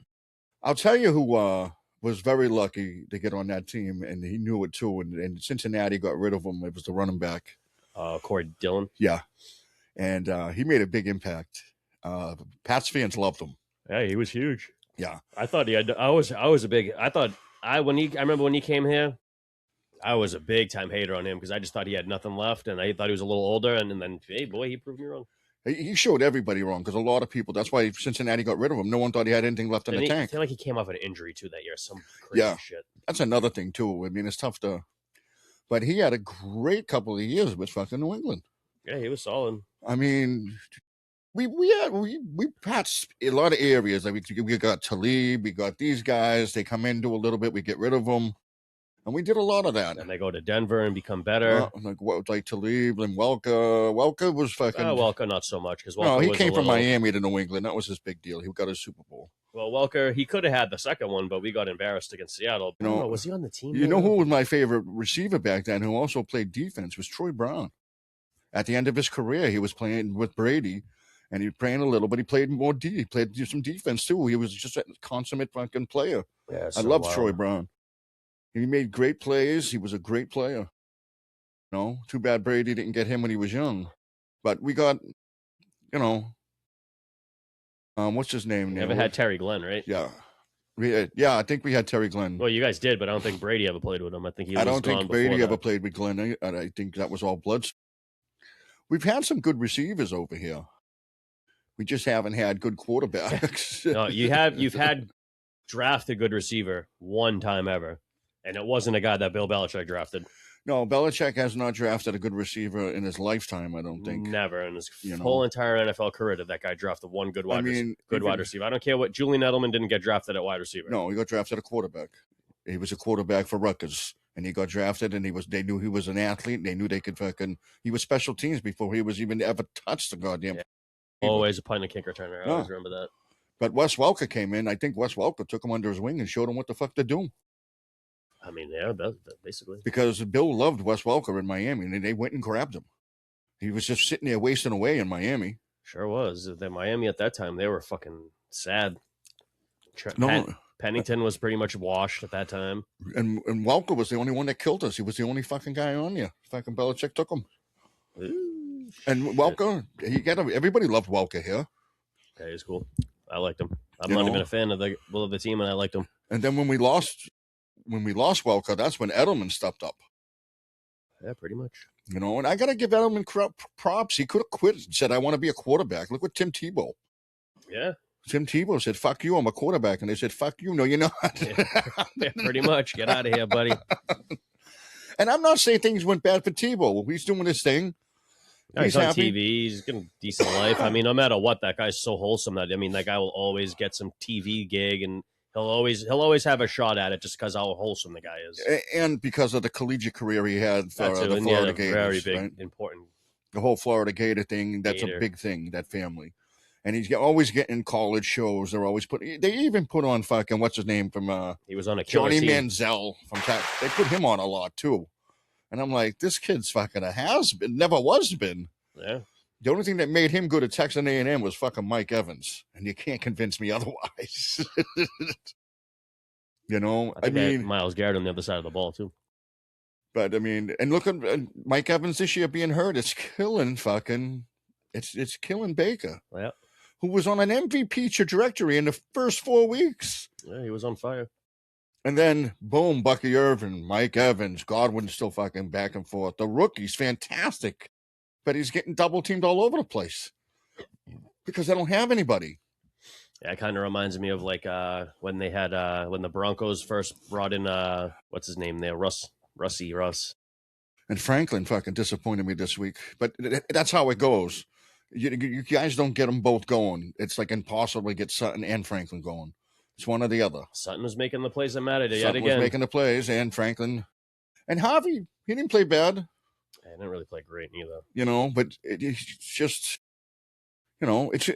I'll tell you who was very lucky to get on that team, and he knew it too. And Cincinnati got rid of him. It was the running back, Corey Dillon. Yeah, and he made a big impact. Pats fans loved him. Yeah, he was huge. Yeah, I thought he had. I was a big. I remember when he came here, I was a big time hater on him because I just thought he had nothing left, and I thought he was a little older. And then, hey, boy, he proved me wrong. He showed everybody wrong because a lot of people. That's why Cincinnati got rid of him. No one thought he had anything left in the tank. I feel like he came off an injury too that year. Some crazy shit. That's another thing too. I mean, it's tough to. But he had a great couple of years with fucking New England. Yeah, he was solid. I mean, we patched a lot of areas. Like we got Talib, we got these guys. They come in, do a little bit, we get rid of them. And we did a lot of that. And they go to Denver and become better. Like Talib and Welker. Welker was fucking... Welker, not so much. No, he came from Miami to New England. That was his big deal. He got his Super Bowl. Well, Welker, he could have had the second one, but we got embarrassed against Seattle. Was he on the team? You know who was my favorite receiver back then, who also played defense, was Troy Brown. At the end of his career, he was playing with Brady, and he was playing a little, but he played more D. He played some defense, too. He was just a consummate fucking player. Yeah, I loved Troy Brown. He made great plays. He was a great player. No, too bad Brady didn't get him when he was young. But we got, what's his name? You never had Terry Glenn, right? Yeah. I think we had Terry Glenn. Well, you guys did, but I don't think Brady ever played with him. I think I don't think Brady ever played with Glenn. I think that was all bloods. We've had some good receivers over here. We just haven't had good quarterbacks. No, you've had drafted good receiver one time ever. And it wasn't a guy that Bill Belichick drafted. No, Belichick has not drafted a good receiver in his lifetime, I don't think. Never. In his whole entire NFL career did that guy draft the one good wide receiver. I don't care what Julian Edelman didn't get drafted at wide receiver. No, he got drafted a quarterback. He was a quarterback for Rutgers. And he got drafted, and they knew he was an athlete. They knew they could he was special teams before he was even ever touched the goddamn. Yeah. Always a punt and kick returner. I always remember that. But Wes Welker came in. I think Wes Welker took him under his wing and showed him what the fuck to do. I mean, yeah, that basically. Because Bill loved Wes Welker in Miami, and they went and grabbed him. He was just sitting there wasting away in Miami. Sure was. Miami at that time, they were fucking sad. Pennington was pretty much washed at that time. And Welker was the only one that killed us. He was the only fucking guy on there. Fucking Belichick took him. Ooh, and Welker, everybody loved Welker here. Yeah, he's cool. I liked him. I've not been a fan of the team, and I liked him. And then when we lost Welker, that's when Edelman stepped up. Yeah, pretty much. And I got to give Edelman props. He could have quit and said, I want to be a quarterback. Look what Tim Tebow. Yeah. Tim Tebow said, fuck you, I'm a quarterback. And they said, fuck you. No, you're not. Yeah, pretty much. Get out of here, buddy. And I'm not saying things went bad for Tebow. He's doing his thing. He's on happy. TV. He's getting a decent life. I mean, no matter what, that guy's so wholesome that that guy will always get some TV gig, and he'll always have a shot at it just because how wholesome the guy is, and because of the collegiate career he had for the Florida Gators. Very big, right? important. The whole Florida Gator thing. That's a big thing. That family, and he's always getting college shows. They're always They even put on fucking what's his name from. He was on a Johnny Manziel from. They put him on a lot too. And I'm like, this kid's fucking a has-been, never was been. Yeah. The only thing that made him good at Texas A&M was fucking Mike Evans, and you can't convince me otherwise. You know, I think Myles Garrett on the other side of the ball too. But I mean, and look at Mike Evans this year being hurt. It's killing fucking. It's killing Baker, Yeah. who was on an MVP trajectory in the first 4 weeks. Yeah, he was on fire. And then, boom, Bucky Irvin, Mike Evans, Godwin's still fucking back and forth. The rookie's fantastic, but he's getting double teamed all over the place because they don't have anybody. Yeah, it kind of reminds me of like when they had when the Broncos first brought in what's his name there, Russ. And Franklin fucking disappointed me this week, but that's how it goes. You guys don't get them both going. It's like impossible to get Sutton and Franklin going. It's one or the other. Sutton was making the plays that mattered yet Sutton again. was making the plays, and Franklin. And Harvey, he didn't play bad. I didn't really play great either. You know, but it's just, you know, it's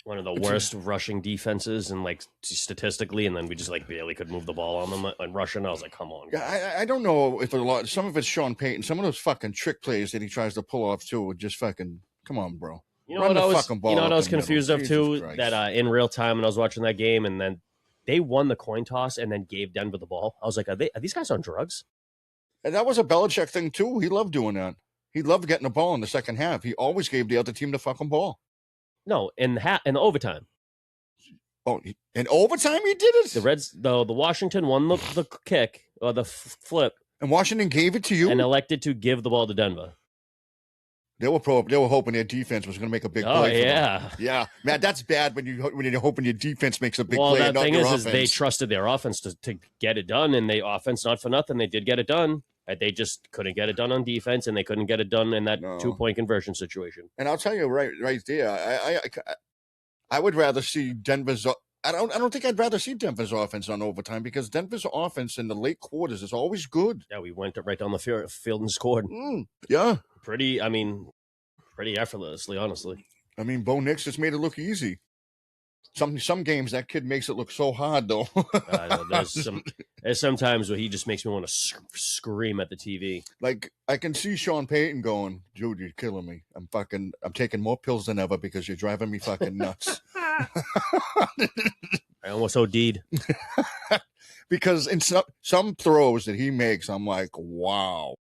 one of the worst rushing defenses, and like statistically, and then we just like barely could move the ball on them and rushing. I was like, come on. I don't know if some of it's Sean Payton. Some of those fucking trick plays that he tries to pull off too would just fucking come on, bro. You know what I was confused of too? That in real time when I was watching that game, and then they won the coin toss and then gave Denver the ball. I was like, are these guys on drugs? And that was a Belichick thing too. He loved doing that. He loved getting the ball in the second half. He always gave the other team the fucking ball. No, in the overtime. Oh, in overtime he did it? The Washington won the kick or the flip. And Washington gave it to you? And elected to give the ball to Denver. They were hoping their defense was going to make a big play. Oh, yeah. Yeah. Man, that's bad when you're hoping your defense makes a big play. Well, the thing is offense. They trusted their offense to get it done, and the offense, not for nothing, they did get it done. They just couldn't get it done on defense, and they couldn't get it done in that 2-point conversion situation. And I'll tell you right there, I would rather see Denver's. I don't think I'd rather see Denver's offense on overtime because Denver's offense in the late quarters is always good. Yeah, we went right down the field and scored. Yeah, pretty effortlessly, honestly. I mean, Bo Nix just made it look easy. Some games that kid makes it look so hard though. I know, there's sometimes where he just makes me want to scream at the TV. Like I can see Sean Payton going, "Dude, you're killing me. I'm taking more pills than ever because you're driving me fucking nuts." I almost OD'd. Because in some throws that he makes, I'm like, wow.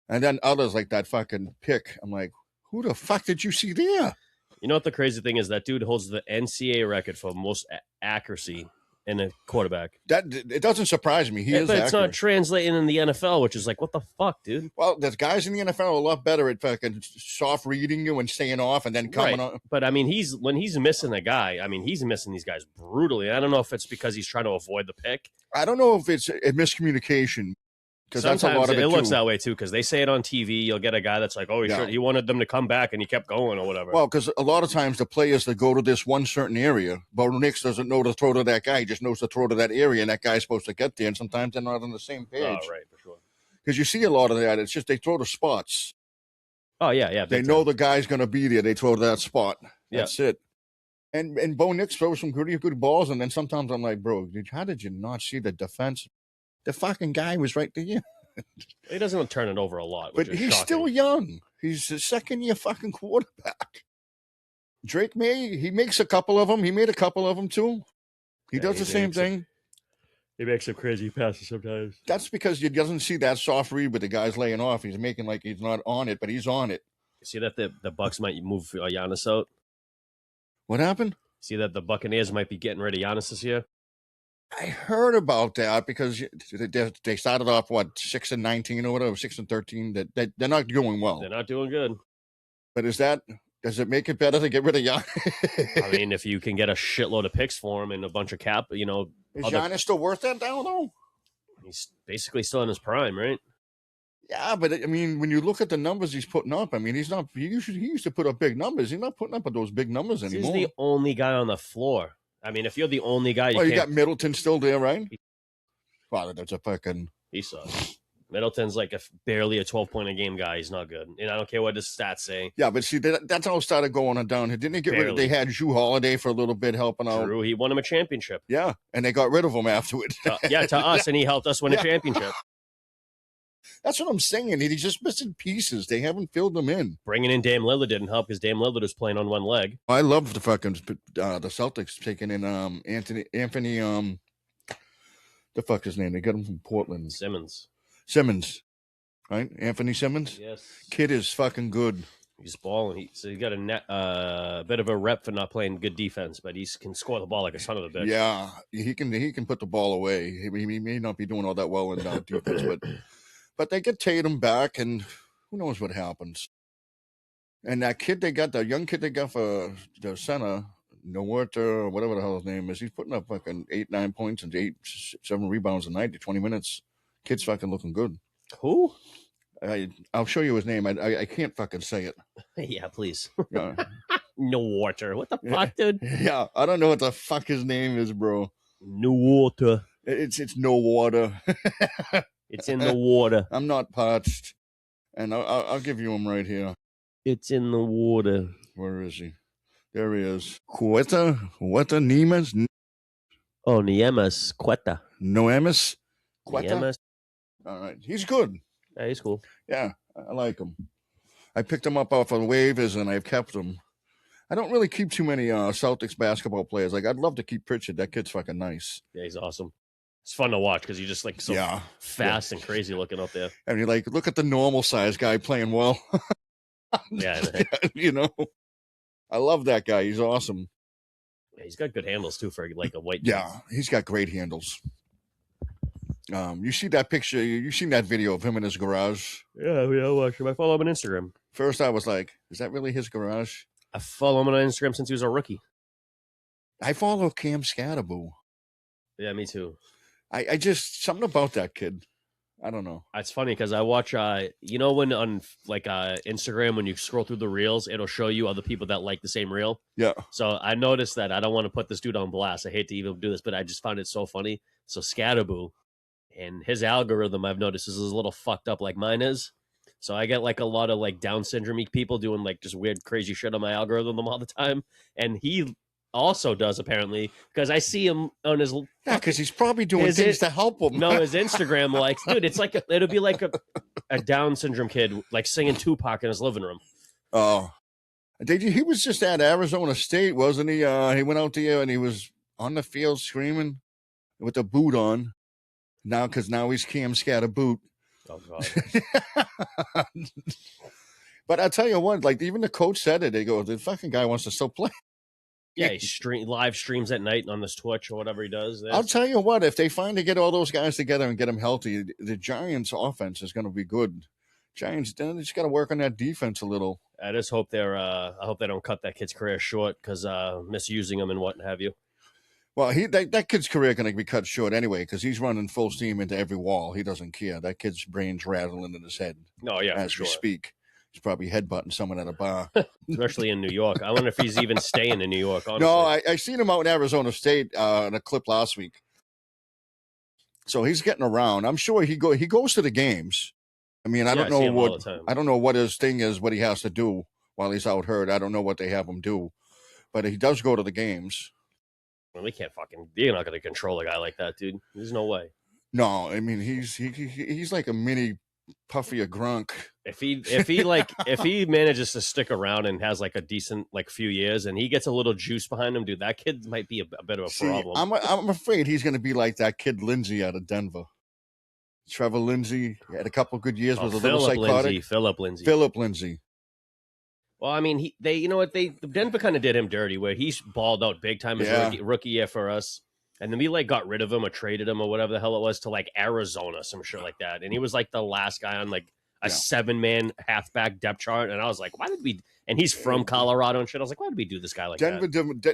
And then others like that fucking pick, I'm like, who the fuck did you see there? You know what the crazy thing is? That dude holds the NCAA record for most accuracy in a quarterback. It doesn't surprise me. But it's not translating in the NFL, which is like, what the fuck, dude? Well, there's guys in the NFL a lot better at fucking soft reading you and staying off and then coming on. But I mean, when he's missing a guy, I mean, he's missing these guys brutally. I don't know if it's because he's trying to avoid the pick. I don't know if it's a miscommunication. Because that's a lot of it looks that way too. Because they say it on TV, you'll get a guy that's like, "Oh, he wanted them to come back, and he kept going, or whatever." Well, because a lot of times the players that go to this one certain area, Bo Nix doesn't know to throw to that guy; he just knows to throw to that area, and that guy's supposed to get there. And sometimes they're not on the same page. Oh, right, for sure. Because you see a lot of that. It's just they throw to spots. Oh yeah. They know the guy's going to be there. They throw to that spot. That's it. And Bo Nix throws some pretty good balls, and then sometimes I'm like, bro, how did you not see the defense? The fucking guy was right there. He doesn't turn it over a lot, but he's still young. He's a second-year fucking quarterback. Drake he makes a couple of them. He made a couple of them too. He does the same thing. He makes some crazy passes sometimes. That's because he doesn't see that soft read with the guys laying off. He's making like he's not on it, but he's on it. See that the Bucks might move Giannis out? What happened? See that the Buccaneers might be getting rid of Giannis this year? I heard about that because they started off 6-19 or whatever, 6-13. That they're not doing well. They're not doing good. But does it make it better to get rid of Giannis? I mean, if you can get a shitload of picks for him and a bunch of cap, is Giannis still worth that now though? He's basically still in his prime, right? Yeah, but I mean, when you look at the numbers he's putting up, I mean, he's not. He used to put up big numbers. He's not putting up those big numbers anymore. He's the only guy on the floor. I mean, if you're the only guy, you got Middleton still there, right? Father, that's a fucking. He sucks. Middleton's like barely a 12-point a game guy. He's not good, and I don't care what his stats say. Yeah, but see, that's how it started going on down here. Didn't they get rid of? They had Jrue Holiday for a little bit helping out. True, he won him a championship. Yeah, and they got rid of him afterward. To us, and he helped us win a championship. That's what I'm saying. He's just missing pieces. They haven't filled them in. Bringing in Dame Lillard didn't help because Dame Lillard was playing on one leg. I love the fucking the Celtics taking in Anthony the fuck his name? They got him from Portland. Simmons, right? Anthony Simmons. yes, Kid is fucking good. he's balling. So he got a bit of a rep for not playing good defense, but he can score the ball like a son of a bitch. Yeah, he can put the ball away. He may not be doing all that well in defense, but they get Tatum back, and who knows what happens. And that kid they got, the young kid they got for the center, Noort or whatever the hell his name is, he's putting up fucking 8-9 points and 8-7 rebounds a night to 20 minutes. Kid's fucking looking good. Who? I'll show you his name. I can't fucking say it. Yeah, please. Yeah. No water. What the fuck, dude? Yeah, I don't know what the fuck his name is, bro. No water. It's no water. It's in the water. I'm not parched, and I'll give you him right here. It's in the water. Where is he? There he is. Quetta Nemes? Oh, Niemes Quetta. Noemis? Quetta? Niemes. All right. He's good. Yeah, he's cool. Yeah, I like him. I picked him up off of waivers, and I've kept him. I don't really keep too many Celtics basketball players. Like, I'd love to keep Pritchard. That kid's fucking nice. Yeah, he's awesome. It's fun to watch because he's just like so fast and crazy looking up there. And you like, look at the normal size guy playing well. Yeah. You know, I love that guy. He's awesome. Yeah, he's got good handles too for like a white. Yeah, he's got great handles. You see that picture? You seen that video of him in his garage? Yeah, I watch him. I follow him on Instagram. First, I was like, "Is that really his garage?" I follow him on Instagram since he was a rookie. I follow Cam Scatterboo. Yeah, me too. I just something about that kid. I don't know. It's funny because I watch, you know, when on like Instagram, when you scroll through the reels, it'll show you other people that like the same reel. Yeah. So I noticed that. I don't want to put this dude on blast. I hate to even do this, but I just found it so funny. So Scatterboo and his algorithm, I've noticed, is a little fucked up like mine is. So I get like a lot of like Down syndrome people doing like just weird, crazy shit on my algorithm all the time. And he also does apparently because I see him on his because he's probably doing things to help him. No, his Instagram likes, dude. It's like it'll be like a Down syndrome kid like singing Tupac in his living room. Oh, he was just at Arizona State, wasn't he? He went out there and he was on the field screaming with the boot on. Now he's Cam Scatterboot. Oh God. But I tell you what, like even the coach said it. They go, the fucking guy wants to still play. Yeah, he live streams at night on this Twitch or whatever he does. I'll tell you what, if they finally get all those guys together and get them healthy, the Giants' offense is going to be good. Giants, they just got to work on that defense a little. I just hope I hope they don't cut that kid's career short because misusing him and what have you. Well, that kid's career going to be cut short anyway because he's running full steam into every wall. He doesn't care. That kid's brain's rattling in his head. Oh yeah, as we speak. He's probably headbutting someone at a bar. Especially in New York. I wonder if he's even staying in New York, honestly. No, I seen him out in Arizona State in a clip last week. So he's getting around. I'm sure he goes to the games. I mean, I don't know what his thing is, what he has to do while he's out hurt. I don't know what they have him do. But he does go to the games. Well, you're not going to control a guy like that, dude. There's no way. No, I mean, he's like a mini Puffy or Grunk. If he manages to stick around and has like a decent like few years and he gets a little juice behind him, dude, that kid might be a bit of a problem. I'm afraid he's going to be like that kid Lindsay out of Denver. Trevor Lindsay had a couple good years, was a little psychotic. Philip Lindsay. Well, I mean, Denver kind of did him dirty where he's balled out big time his rookie year for us. And then we like got rid of him or traded him or whatever the hell it was to like Arizona, some shit like that. And he was like the last guy on like a 7-man halfback depth chart. And I was like, why did we? And he's from Colorado and shit. I was like, why did we do this guy like that?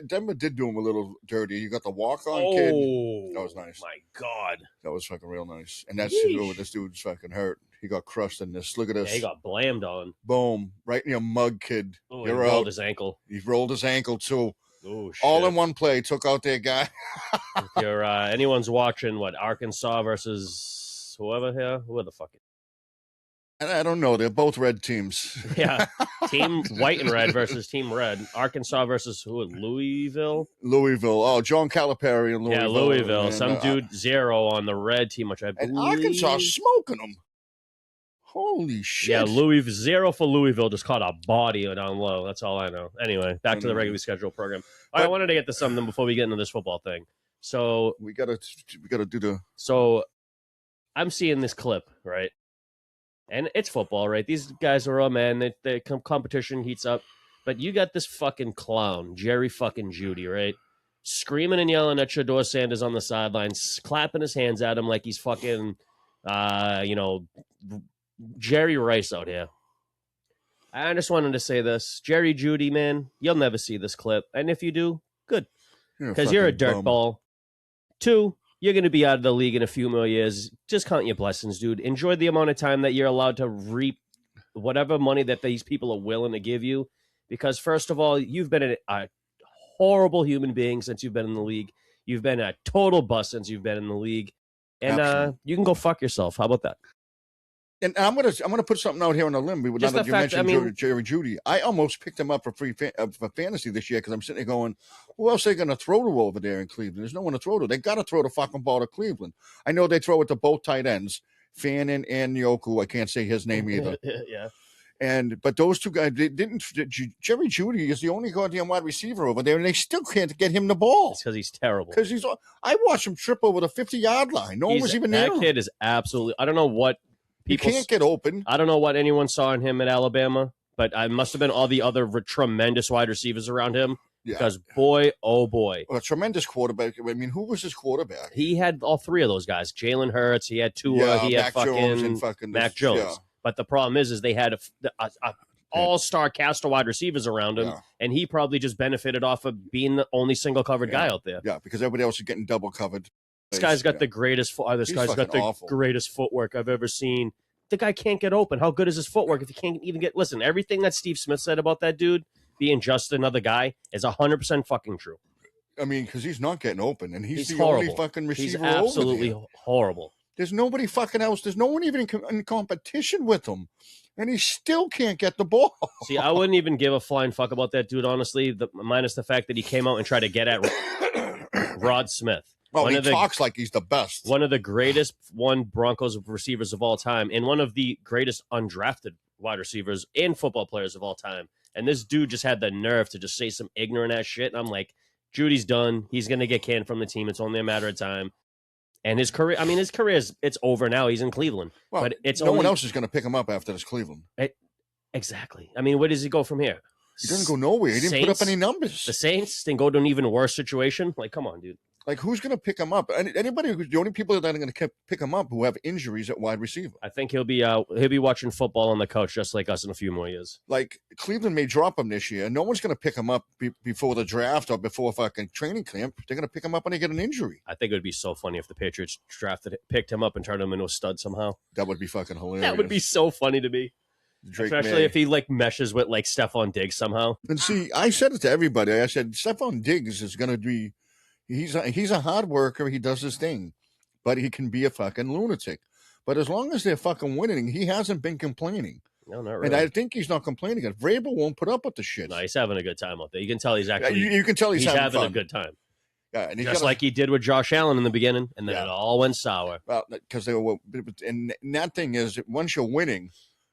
Denver did do him a little dirty. You got the walk-on kid. That was nice. My God. That was fucking real nice. And that's where this dude's fucking hurt. He got crushed in this. Look at this. Yeah, he got blamed on. Boom. Right in your mug, kid. Oh, he rolled his ankle. He rolled his ankle, too. Oh, shit. All in one play. Took out their guy. If you're, anyone's watching, Arkansas versus whoever here? Who the fuck? I don't know. They're both red teams. Yeah. Team white and red versus team red. Arkansas versus who? Louisville? Oh, John Calipari in Louisville. Yeah, Louisville. And, some dude 0 on the red team, which I believe. And Arkansas smoking them. Holy shit. Yeah, zero for Louisville just caught a body down low. That's all I know. Anyway, back to the regularly scheduled program. All right, I wanted to get to something before we get into this football thing. So we gotta do the. So I'm seeing this clip, right? And it's football, right? These guys are all man. The competition heats up, but you got this fucking clown, Jerry fucking Judy, right? Screaming and yelling at Shador Sanders on the sidelines, clapping his hands at him like he's fucking, Jerry Rice out here. I just wanted to say this. Jerry Judy, man, you'll never see this clip. And if you do, good. Because you're a dirtball. 2, you're going to be out of the league in a few more years. Just count your blessings, dude. Enjoy the amount of time that you're allowed to reap whatever money that these people are willing to give you. Because, first of all, you've been a horrible human being since you've been in the league. You've been a total bust since you've been in the league. And you can go fuck yourself. How about that? And I'm gonna put something out here on a limb. We would not you mentioned Jerry Judy. I almost picked him up for for fantasy this year because I'm sitting there going, who else are they going to throw to over there in Cleveland? There's no one to throw to. They got to throw the fucking ball to Cleveland. I know they throw it to both tight ends, Fannin and Yoku. I can't say his name either. Yeah. But those two guys didn't. Jerry Judy is the only goddamn wide receiver over there, and they still can't get him the ball. It's because he's terrible. Because I watched him trip over the 50-yard line. No one was even there. That kid is absolutely. I don't know what. He can't get open. I don't know what anyone saw in him at Alabama, but I must have been all the other tremendous wide receivers around him. Yeah. Because boy, oh boy. Well, a tremendous quarterback. I mean, who was his quarterback? He had all 3 of those guys. Jalen Hurts. He had Tua. He had fucking Mac Jones. Yeah. But the problem is they had a all-star cast of wide receivers around him, and he probably just benefited off of being the only single-covered guy out there. Yeah, because everybody else is getting double covered. This guy's got the greatest. This guy's got the greatest footwork I've ever seen. The guy can't get open. How good is his footwork if he can't even get? Listen, everything that Steve Smith said about that dude being just another guy is 100% fucking true. I mean, because he's not getting open, and he's the horrible. Only fucking receiver. He's absolutely horrible. There's nobody fucking else. There's no one even in competition with him, and he still can't get the ball. See, I wouldn't even give a flying fuck about that dude, honestly. Minus the fact that he came out and tried to get at Rod Smith. Oh, he talks like he's the best. One of the greatest Broncos receivers of all time, and one of the greatest undrafted wide receivers and football players of all time. And this dude just had the nerve to just say some ignorant ass shit. And I'm like, Judy's done. He's going to get canned from the team. It's only a matter of time. And his career, it's over now. He's in Cleveland. Well, but it's no one else is going to pick him up after this Cleveland. Exactly. I mean, where does he go from here? He doesn't go nowhere. He didn't put up any numbers. The Saints then go to an even worse situation. Like, come on, dude. Like, who's going to pick him up? Anybody? The only people that are going to pick him up who have injuries at wide receiver. I think he'll be watching football on the couch just like us in a few more years. Like, Cleveland may drop him this year. No one's going to pick him up before the draft or before fucking training camp. They're going to pick him up when they get an injury. I think it would be so funny if the Patriots picked him up and turned him into a stud somehow. That would be fucking hilarious. That would be so funny to me. Especially if he meshes with Stephon Diggs somehow. And see, I said it to everybody. I said Stephon Diggs is going to be. He's a hard worker. He does his thing, but he can be a fucking lunatic. But as long as they're fucking winning, he hasn't been complaining. No, not really. And I think he's not complaining. Vrabel won't put up with the shit. No, he's having a good time out there. You can tell he's actually. You can tell he's having a good time. Yeah, and just like he did with Josh Allen in the beginning, and then it all went sour. Well, because they were, and that thing is, once you're winning,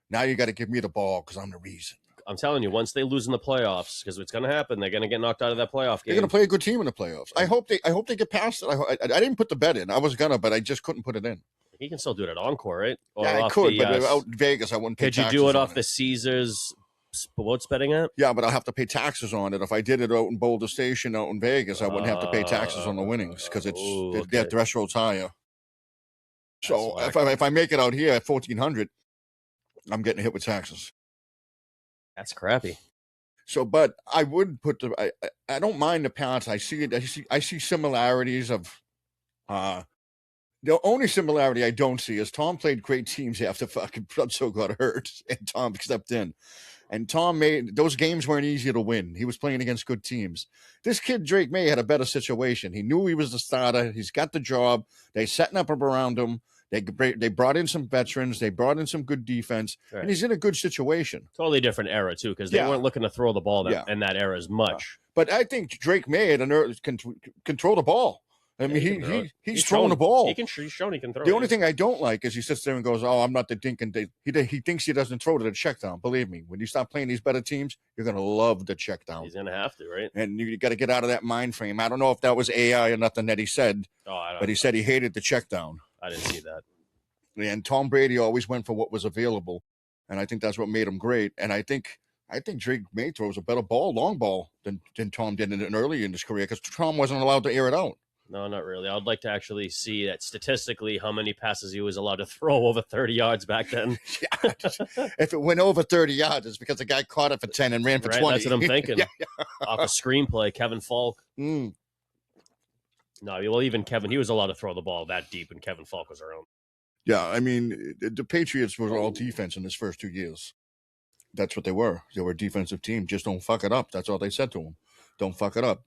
now you got to give me the ball because I'm the reason. I'm telling you, once they lose in the playoffs, because it's going to happen, they're going to get knocked out of that playoff game. They're going to play a good team in the playoffs. I hope they get past it. I didn't put the bet in. I was gonna, but I just couldn't put it in. He can still do it at Encore, right? Or yeah, I could, but out in Vegas, I wouldn't pay taxes. Could you do it off the Caesars sports betting app? Yeah, but I'll have to pay taxes on it. If I did it out in Boulder Station, out in Vegas, I wouldn't have to pay taxes on the winnings because their threshold's higher. So if I make it out here at 1,400, I'm getting hit with taxes. That's crappy. So, but I would put I don't mind the Pats. I see similarities of, the only similarity I don't see is Tom played great teams after fucking Bledsoe got hurt and Tom stepped in. And Tom those games weren't easy to win. He was playing against good teams. This kid, Drake May, had a better situation. He knew he was the starter. He's got the job. They're setting up around him. They brought in some veterans. They brought in some good defense. Right. And he's in a good situation. Totally different era, too, because they weren't looking to throw the ball in that era as much. But I think Drake May can control the ball. I mean, he can throw it. he's throwing the ball. He's shown he can throw it. The only thing I don't like is he sits there and goes, "Oh, I'm not the dinking." He thinks he doesn't throw to the check down. Believe me, when you start playing these better teams, you're gonna love the check down. He's gonna have to, right? And you got to get out of that mind frame. I don't know if that was AI or nothing that he said, but he said he hated the check down. I didn't see that. And Tom Brady always went for what was available, and I think that's what made him great. And I think Drake May throws a better ball, long ball, than Tom did early in his career because Tom wasn't allowed to air it out. No, not really. I'd like to actually see that statistically how many passes he was allowed to throw over 30 yards back then. Yeah, if it went over 30 yards, it's because the guy caught it for 10 and ran for 20. That's what I'm thinking. Yeah. Off a screenplay, Kevin Falk. No, well, even Kevin, he was allowed to throw the ball that deep, and Kevin Falk was around. Yeah, I mean, the Patriots were all defense in his first 2 years. That's what they were. They were a defensive team. Just don't fuck it up. That's all they said to him. Don't fuck it up.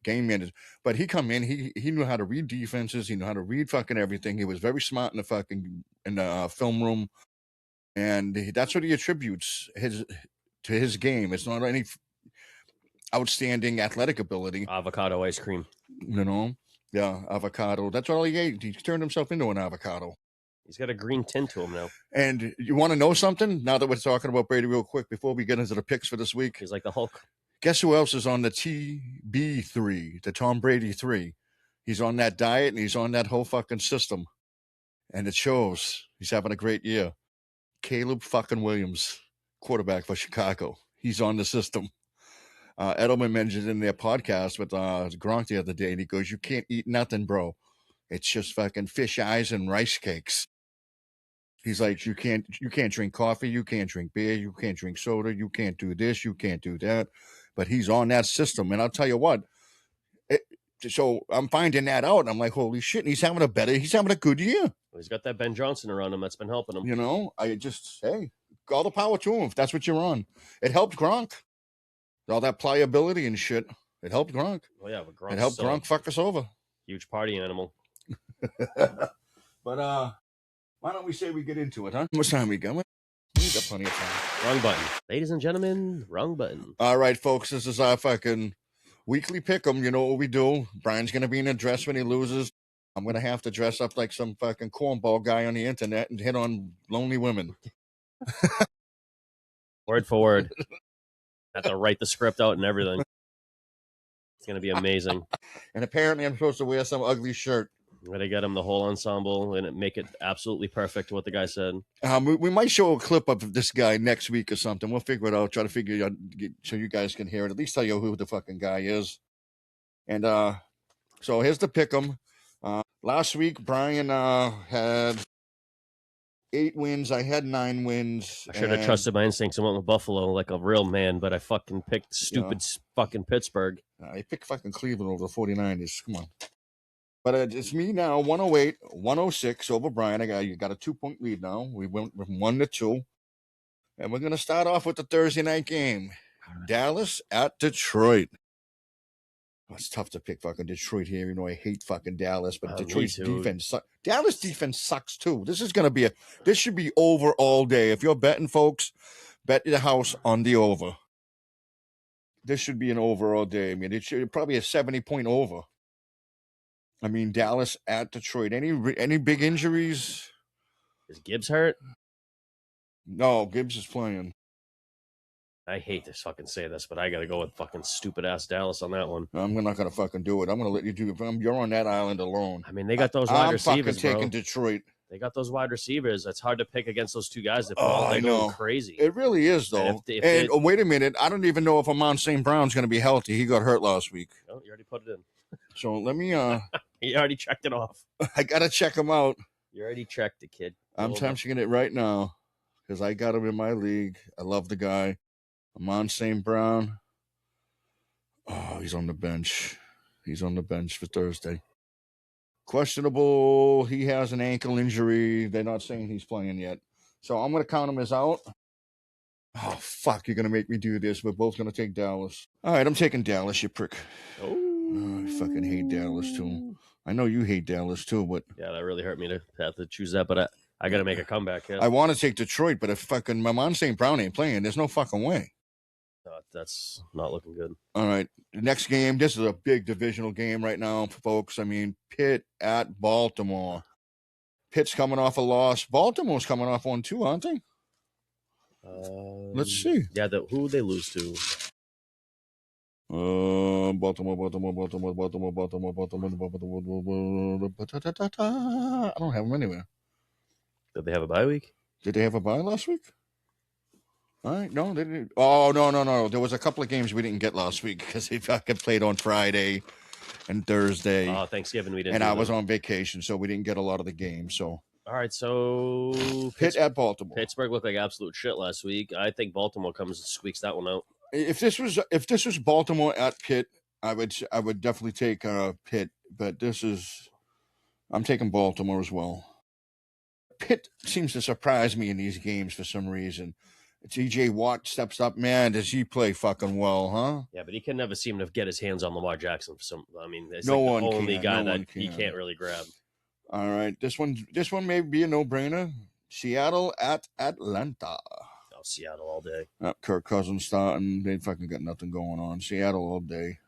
Game managers. But he come in. He knew how to read defenses. He knew how to read fucking everything. He was very smart in the film room, and that's what he attributes to his game. It's not any outstanding athletic ability. Avocado ice cream. Yeah, avocado. That's all he ate. He turned himself into an avocado. He's got a green tint to him now. And you want to know something? Now that we're talking about Brady real quick, before we get into the picks for this week. He's like the Hulk. Guess who else is on the TB3, the Tom Brady 3? He's on that diet, and he's on that whole fucking system. And it shows. He's having a great year. Caleb fucking Williams, quarterback for Chicago. He's on the system. Edelman mentioned in their podcast with Gronk the other day, and he goes, "You can't eat nothing, bro. It's just fucking fish eyes and rice cakes." He's like, you can't drink coffee, you can't drink beer, you can't drink soda, you can't do this, you can't do that. But he's on that system, and I'll tell you what. So I'm finding that out, and I'm like, holy shit! And he's having a good year. Well, he's got that Ben Johnson around him that's been helping him. I just say, all the power to him if that's what you're on. It helped Gronk. All that pliability and shit. It helped Gronk. Well, yeah, but it helped Gronk fuck us over. Huge party animal. But why don't we say we get into it, huh? How much time we got? We got plenty of time. Wrong button. Ladies and gentlemen, wrong button. All right, folks, this is our fucking weekly pick'em. You know what we do. Brian's going to be in a dress when he loses. I'm going to have to dress up like some fucking cornball guy on the internet and hit on lonely women. Word for word. Have to write the script out and everything. It's going to be amazing. And apparently I'm supposed to wear some ugly shirt. I'm going to get him the whole ensemble and make it absolutely perfect, what the guy said. We might show a clip of this guy next week or something. We'll figure it out, try to figure it out so you guys can hear it. At least tell you who the fucking guy is. And so here's the pick'em. Last week, Brian had 8 wins. I had 9 wins. I should have trusted my instincts and went with Buffalo like a real man, but I fucking picked stupid fucking Pittsburgh. I picked fucking Cleveland over the 49ers. Come on. But it's me now, 108, 106 over Brian. You got a 2-point lead now. We went from 1 to 2. And we're going to start off with the Thursday night game. Dallas at Detroit. Oh, it's tough to pick fucking Detroit here. You know, I hate fucking Dallas, but Detroit's defense sucks. Dallas defense sucks too. This is going to be this should be over all day. If you're betting, folks, bet the house on the over. This should be an over all day. I mean, it should probably a 70-point over. I mean, Dallas at Detroit. Any big injuries? Is Gibbs hurt? No, Gibbs is playing. I hate to fucking say this, but I got to go with fucking stupid-ass Dallas on that one. I'm not going to fucking do it. I'm going to let you do it. You're on that island alone. I mean, they got those wide receivers, I'm fucking taking Detroit. They got those wide receivers. It's hard to pick against those two guys. I know. Going crazy. It really is, though. Wait a minute. I don't even know if Amon St. Brown's going to be healthy. He got hurt last week. Oh, you already put it in. So let me... You already checked it off. I got to check him out. You already checked it, kid. I'm checking it right now because I got him in my league. I love the guy. Amon St. Brown. Oh, he's on the bench. He's on the bench for Thursday. Questionable. He has an ankle injury. They're not saying he's playing yet. So I'm going to count him as out. Oh, fuck. You're going to make me do this. We're both going to take Dallas. All right, I'm taking Dallas, you prick. Oh, I fucking hate Dallas, too. I know you hate Dallas, too, but... Yeah, that really hurt me to have to choose that, but I got to make a comeback. Yeah. I want to take Detroit, but if fucking Amon St. Brown ain't playing, there's no fucking way. that's not looking good. All right. The next game, this is a big divisional game right now, folks. I mean, Pitt at Baltimore. Pitt's coming off a loss. Baltimore's coming off one too, aren't they? Let's see. Yeah, who they lose to? Baltimore. I don't have them anywhere. Did they have a bye week? Did they have a bye last week? All right, no, they didn't. Oh, no. There was a couple of games we didn't get last week because they fucking played on Friday and Thursday. Oh, Thanksgiving we didn't. And I was on vacation, so we didn't get a lot of the games. So, all right, so Pitt at Baltimore. Pittsburgh looked like absolute shit last week. I think Baltimore comes and squeaks that one out. If this was Baltimore at Pitt, I would definitely take Pitt, but I'm taking Baltimore as well. Pitt seems to surprise me in these games for some reason. TJ Watt steps up, man. Does he play fucking well, huh? Yeah, but he can never seem to get his hands on Lamar Jackson for some. I mean, it's no like one the only can. guy No that one he can't really grab. All right, this one may be a no-brainer. Seattle at Atlanta. Oh, Seattle all day. Kirk Cousins starting. They fucking got nothing going on. Seattle all day.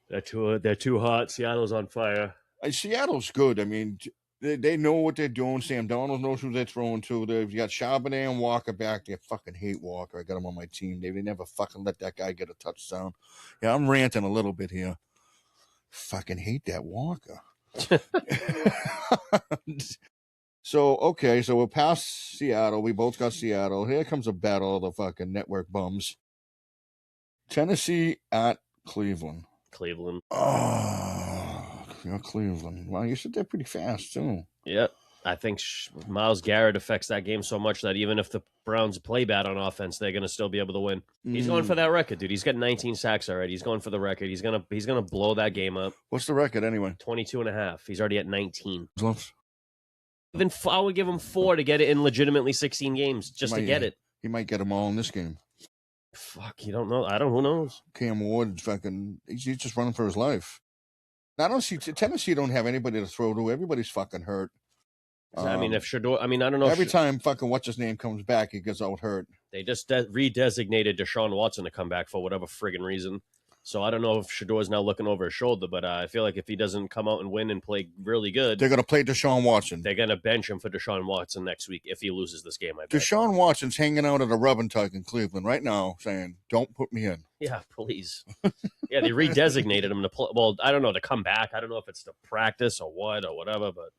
They're too hot. Seattle's on fire. Seattle's good. I mean, they know what they're doing. Sam Darnold knows who they're throwing to. They've got Charbonnet and Walker back. They fucking hate Walker. I got him on my team. They never fucking let that guy get a touchdown. Yeah, I'm ranting a little bit here. Fucking hate that Walker. So we're past Seattle. We both got Seattle. Here comes a battle of the fucking network bums. Tennessee at Cleveland. Oh, Cleveland. Wow, you said that pretty fast, too. Yep. I think Myles Garrett affects that game so much that even if the Browns play bad on offense, they're going to still be able to win. He's going for that record, dude. He's got 19 sacks already. He's going for the record. He's going to blow that game up. What's the record anyway? 22.5. He's already at 19. Even I would give him 4 to get it in legitimately 16 games just to get it. He might get them all in this game. Fuck, you don't know. Who knows? Cam Ward, fucking, he's just running for his life. I don't see Tennessee don't have anybody to throw to. Everybody's fucking hurt. I mean, if Shador, I mean, I don't know. Every time fucking what's his name comes back, he gets out hurt. They just redesignated Deshaun Watson to come back for whatever friggin' reason. So I don't know if Shador's now looking over his shoulder, but I feel like if he doesn't come out and win and play really good, they're going to play Deshaun Watson. They're going to bench him for Deshaun Watson next week if he loses this game. I bet. Deshaun Watson's hanging out at a rub and tug in Cleveland right now saying, don't put me in. Yeah, please. Yeah, they redesignated him to play. Well, I don't know, to come back. I don't know if it's to practice or what or whatever, but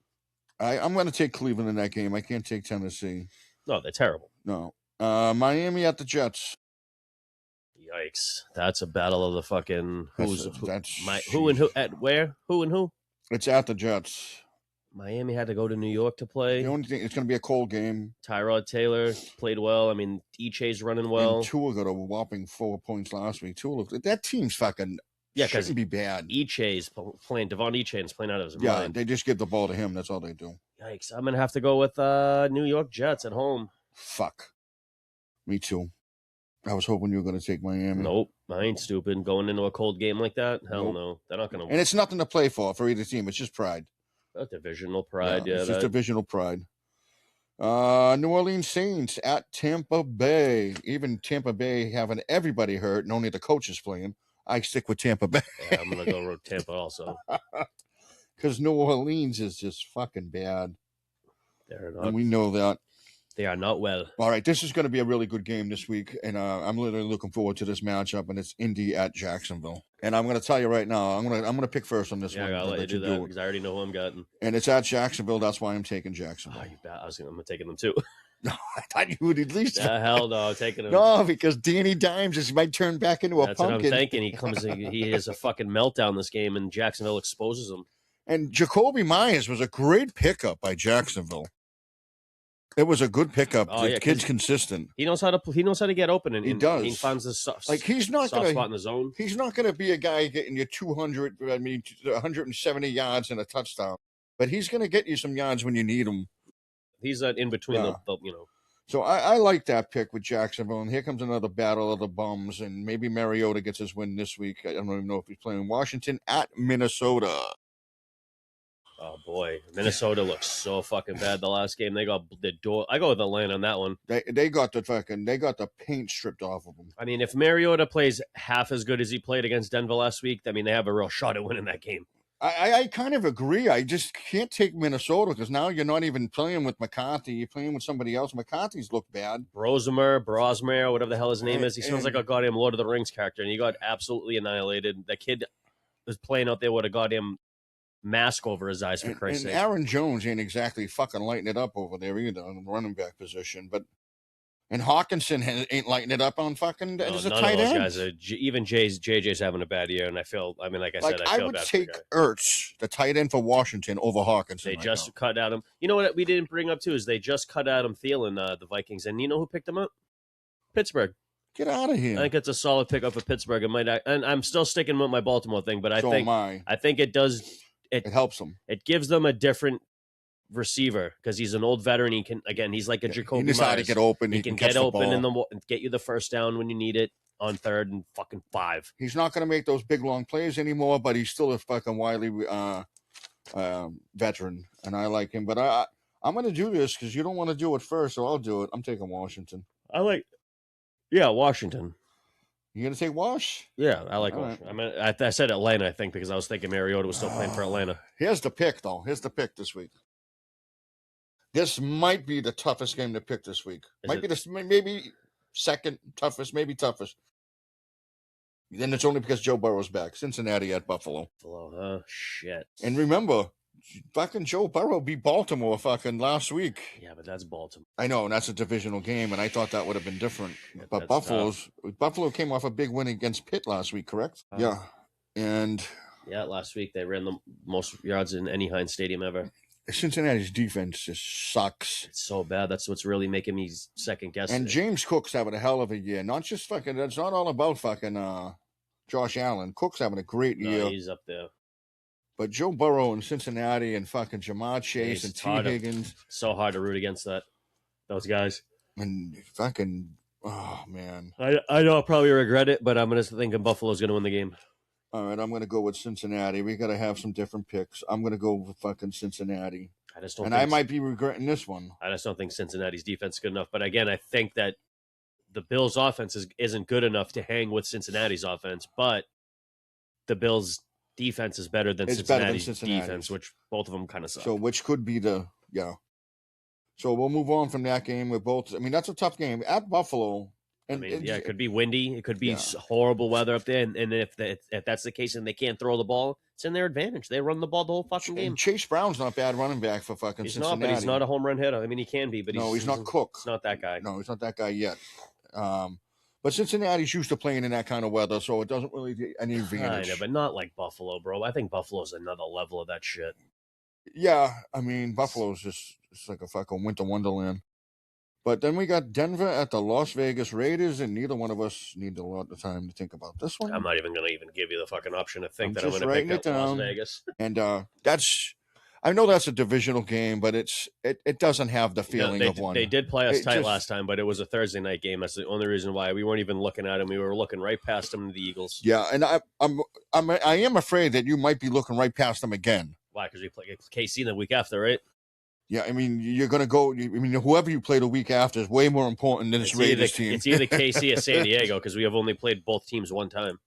I'm going to take Cleveland in that game. I can't take Tennessee. No, they're terrible. No. Miami at the Jets. Yikes. That's a battle of the fucking who and who at where? Who and who? It's at the Jets. Miami had to go to New York to play. The only thing, it's going to be a cold game. Tyrod Taylor played well. I mean, Iche's running well. And Tua got a whopping 4 points last week. That team's fucking shouldn't be bad. Iche's playing. Devon Iche's playing out of his mind. Yeah, they just give the ball to him. That's all they do. Yikes. I'm going to have to go with New York Jets at home. Fuck. Me too. I was hoping you were going to take Miami. Nope. I ain't stupid. Going into a cold game like that? Hell no. They're not going to win. And it's nothing to play for either team. It's just pride. Divisional pride, yeah. It's just divisional pride. New Orleans Saints at Tampa Bay. Even Tampa Bay having everybody hurt and only the coaches playing. I stick with Tampa Bay. Yeah, I'm going to go with Tampa also. Because New Orleans is just fucking bad. They're not. And we know that. They are not well. All right, this is going to be a really good game this week, and I'm literally looking forward to this matchup, and it's Indy at Jacksonville. And I'm going to tell you right now, I'm going to pick first on this one. Yeah, I'll let you do that because I already know who I'm getting. And it's at Jacksonville. That's why I'm taking Jacksonville. Oh, you bet. I'm taking them too. No, I thought you would at least. Hell no, I'm taking them. No, because Danny Dimes might turn back into a pumpkin. That's what I'm thinking. He has a fucking meltdown this game, and Jacksonville exposes him. And Jacoby Myers was a great pickup by Jacksonville. It was a good pickup. The kid's consistent. He knows how to get open, and he does. He finds the soft spot in the zone. He's not going to be a guy getting you 170 yards and a touchdown, but he's going to get you some yards when you need them. He's in between the. So I like that pick with Jacksonville, and here comes another battle of the bums, and maybe Mariota gets his win this week. I don't even know if he's playing Washington at Minnesota. Oh boy, Minnesota looks so fucking bad the last game. They got the door. I go with Atlanta on that one. They got the paint stripped off of them. I mean, if Mariota plays half as good as he played against Denver last week, I mean, they have a real shot at winning that game. I kind of agree. I just can't take Minnesota because now you're not even playing with McCarthy. You're playing with somebody else. McCarthy's look bad. Brosmer, whatever the hell his name is. He sounds like a goddamn Lord of the Rings character, and he got absolutely annihilated. That kid was playing out there with a goddamn mask over his eyes, for Christ's sake. And Aaron Jones ain't exactly fucking lighting it up over there either on the running back position. And Hawkinson ain't lighting it up on fucking as a tight end. Guys even JJ's having a bad year, and I feel bad for I would take Ertz, the tight end for Washington, over Hawkinson. They just cut Adam. You know what we didn't bring up too is they just cut Adam Thielen, the Vikings, and you know who picked him up? Pittsburgh. Get out of here! I think it's a solid pickup for Pittsburgh. It might, and I'm still sticking with my Baltimore thing, but I think it does. It helps them. It gives them a different receiver because he's an old veteran. He's like a Jacoby Myers. He knows how to get open. He can get open and get you the first down when you need it on 3rd and fucking 5. He's not going to make those big long plays anymore, but he's still a fucking wily veteran, and I like him. But I'm going to do this because you don't want to do it first, so I'll do it. I'm taking Washington. Washington. You going to take Wash? Yeah, I like Wash. Right. I mean, I said Atlanta, I think, because I was thinking Mariota was still playing for Atlanta. Here's the pick, though. Here's the pick this week. This might be the toughest game to pick this week. Maybe second toughest, maybe toughest. Then it's only because Joe Burrow's back. Cincinnati at Buffalo. Shit. And remember, fucking Joe Burrow beat Baltimore fucking last week. Yeah, but that's Baltimore. I know, and that's a divisional game, and I thought that would have been different. But Buffalo came off a big win against Pitt last week, correct? Yeah. And last week they ran the most yards in any Heinz Stadium ever. Cincinnati's defense just sucks. It's so bad. That's what's really making me second guess. And James Cook's having a hell of a year. Not just fucking. That's not all about fucking Josh Allen. Cook's having a great year. He's up there. But Joe Burrow in Cincinnati and fucking Jamar Chase and T. Higgins. So hard to root against those guys. And fucking, oh man. I know I'll probably regret it, but I'm gonna think Buffalo's gonna win the game. All right, I'm going to go with Cincinnati. We got to have some different picks. I'm going to go with fucking Cincinnati. I might be regretting this one. I just don't think Cincinnati's defense is good enough. But again, I think that the Bills' offense isn't good enough to hang with Cincinnati's offense. But the Bills' defense is better than Cincinnati's defense, which both of them kind of suck. So which could be So we'll move on from that game with both. I mean, that's a tough game. At Buffalo... it could be windy. It could be horrible weather up there. And if that's the case and they can't throw the ball, it's in their advantage. They run the ball the whole fucking game. And Chase Brown's not bad running back for fucking Cincinnati. But he's not a home run hitter. I mean, he can be, but he's not Cook. He's not that guy. No, he's not that guy yet. But Cincinnati's used to playing in that kind of weather, so it doesn't really get any advantage. Kinda, but not like Buffalo, bro. I think Buffalo's another level of that shit. Yeah, I mean, Buffalo's it's like a fucking winter wonderland. But then we got Denver at the Las Vegas Raiders, and neither one of us need a lot of time to think about this one. I'm not even going to give you the fucking option to think that I'm going to pick up Las Vegas. And I know that's a divisional game, but it doesn't have the feeling of one. They did play us tight last time, but it was a Thursday night game. That's the only reason why we weren't even looking at them. We were looking right past them to the Eagles. Yeah, and I am afraid that you might be looking right past them again. Why? Because we play KC the week after, right? Yeah, I mean, you're going to go. I mean, whoever you play the week after is way more important than this Raiders team. It's either KC or San Diego because we have only played both teams one time.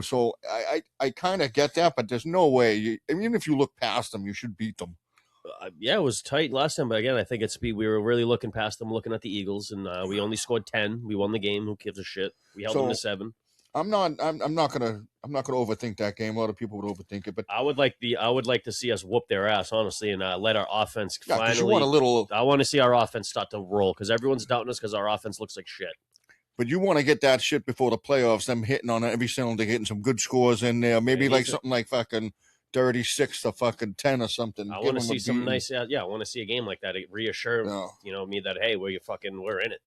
So I kind of get that, but there's no way. Even if you look past them, you should beat them. It was tight last time, but again, I think we were really looking past them, looking at the Eagles, and we only scored 10. We won the game. Who gives a shit? We held them to 7. I'm not gonna overthink that game. A lot of people would overthink it, but I would like to see us whoop their ass, honestly, and let our offense finally. You want I want to see our offense start to roll because everyone's doubting us because our offense looks like shit. But you want to get that shit before the playoffs. Them hitting on every cylinder, getting some good scores in there. Maybe something like fucking 36 to fucking 10 or something. I want to see some nice. I want to see a game like that. It reassure me that hey, we're in it.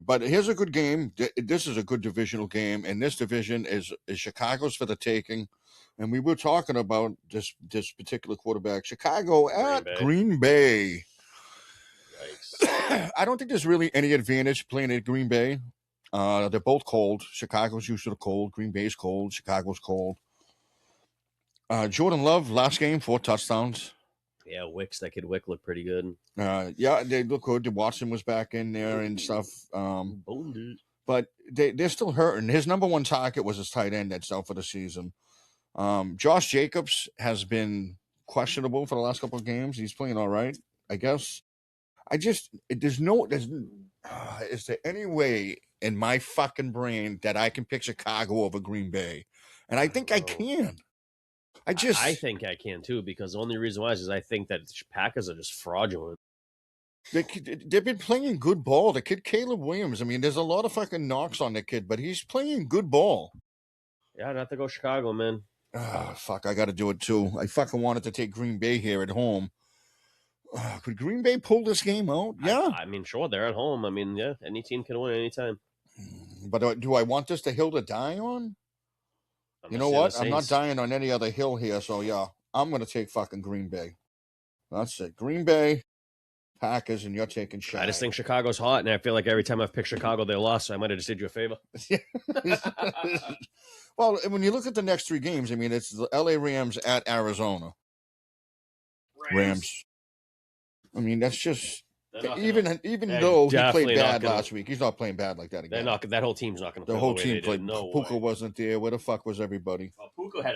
But here's a good game. This is a good divisional game, and this division is Chicago's for the taking. And we were talking about this particular quarterback, Chicago at Green Bay. Yikes. I don't think there's really any advantage playing at Green Bay. They're both cold. Chicago's used to the cold. Green Bay's cold. Chicago's cold. Jordan Love, last game, 4 touchdowns. Yeah, Wicks, that kid Wick looked pretty good. Yeah, they look good. Watson was back in there and stuff. But they're still hurting. His number one target was his tight end that's out for the season. Josh Jacobs has been questionable for the last couple of games. He's playing all right, I guess. Is there any way in my fucking brain that I can pick Chicago over Green Bay? And I think I can. I think I can too, because the only reason why is I think that Packers are just fraudulent. They've been playing good ball. The kid Caleb Williams, I mean, there's a lot of fucking knocks on the kid, but he's playing good ball. Yeah, I'd have to go Chicago, man. Fuck, I got to do it too. I fucking wanted to take Green Bay here at home. Could Green Bay pull this game out? Yeah. I mean, sure, they're at home. I mean, yeah, any team can win anytime. But do I want this the hill to die on? You know what? I'm not dying on any other hill here, so yeah, I'm going to take fucking Green Bay. That's it. Green Bay, Packers, and you're taking Shaq. I just think Chicago's hot, and I feel like every time I've picked Chicago, they lost, so I might have just did you a favor. Well, when you look at the next three games, I mean, it's the LA Rams at Arizona. Rams. I mean, that's just... Even though he played bad last week, he's not playing bad like that again. That whole team's not going to play. The whole team played. No Puka wasn't there. Where the fuck was everybody? Puka had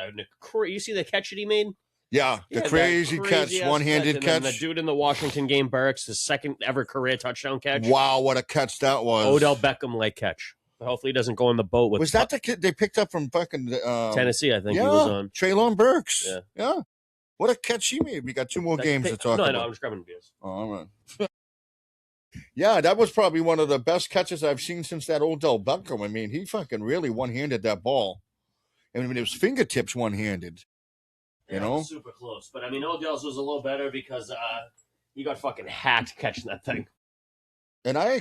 you see the catch that he made? Yeah, the crazy catch, one-handed catch. The dude in the Washington game, Burks, his second ever career touchdown catch. Wow, what a catch that was! Odell Beckham-like catch. Hopefully, he doesn't go on the boat with. Was that the kid they picked up from fucking Tennessee? I think he was on. Treylon Burks. Yeah. What a catch he made. We got two more games to talk about. No, I'm just grabbing beers. Oh, all right. Yeah, that was probably one of the best catches I've seen since that Odell Beckham. I mean, he fucking really one-handed that ball. I mean, it was fingertips one-handed. You know? Super close. But, I mean, Odell's was a little better because he got fucking hacked catching that thing. And I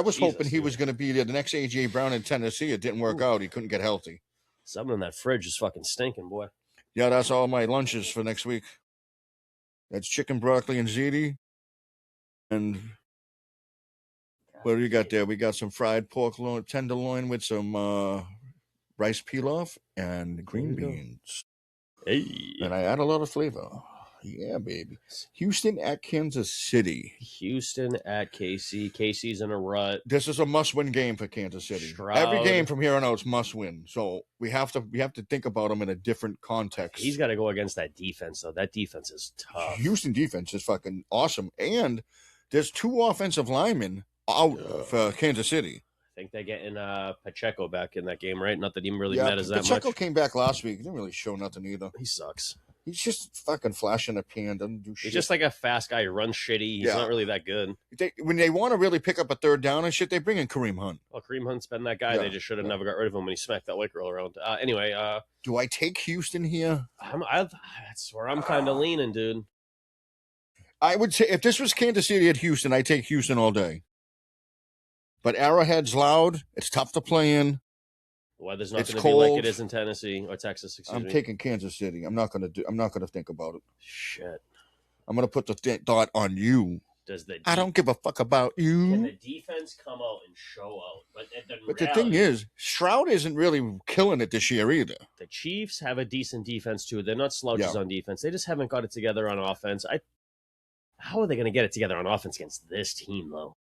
was hoping he was going to be the next A.J. Brown in Tennessee. It didn't work out. He couldn't get healthy. Something in that fridge is fucking stinking, boy. Yeah, that's all my lunches for next week. That's chicken, broccoli, and ziti. And what do you got there? We got some fried pork tenderloin with some rice pilaf and green beans. Hey. And I add a lot of flavor. Yeah, baby. Houston at Kansas City. Houston at KC. KC's in a rut. This is a must-win game for Kansas City. Every game from here on out is must-win. So we have to think about them in a different context. He's got to go against that defense, though. That defense is tough. Houston defense is fucking awesome. And there's two offensive linemen out for Kansas City. I think they're getting Pacheco back in that game, right? Not that he really matters that much. Pacheco came back last week. He didn't really show nothing either. He sucks. He's just fucking flashing a pan, doesn't do shit. He's just like a fast guy who runs shitty. He's not really that good. When they want to really pick up a third down and shit, they bring in Kareem Hunt. Well, Kareem Hunt's been that guy. They just should have never got rid of him when he smacked that white girl around. Anyway. Do I take Houston here? That's where I'm kind of leaning, dude. I would say if this was Kansas City at Houston, I'd take Houston all day. But Arrowhead's loud. It's tough to play in. The weather's not going to be like it is in Tennessee or Texas. I'm taking Kansas City. I'm not going to think about it. Shit. I'm going to put the thought on you. I don't give a fuck about you. Can the defense come out and show out? But the thing is, Stroud isn't really killing it this year either. The Chiefs have a decent defense too. They're not slouches on defense. They just haven't got it together on offense. How are they going to get it together on offense against this team, though?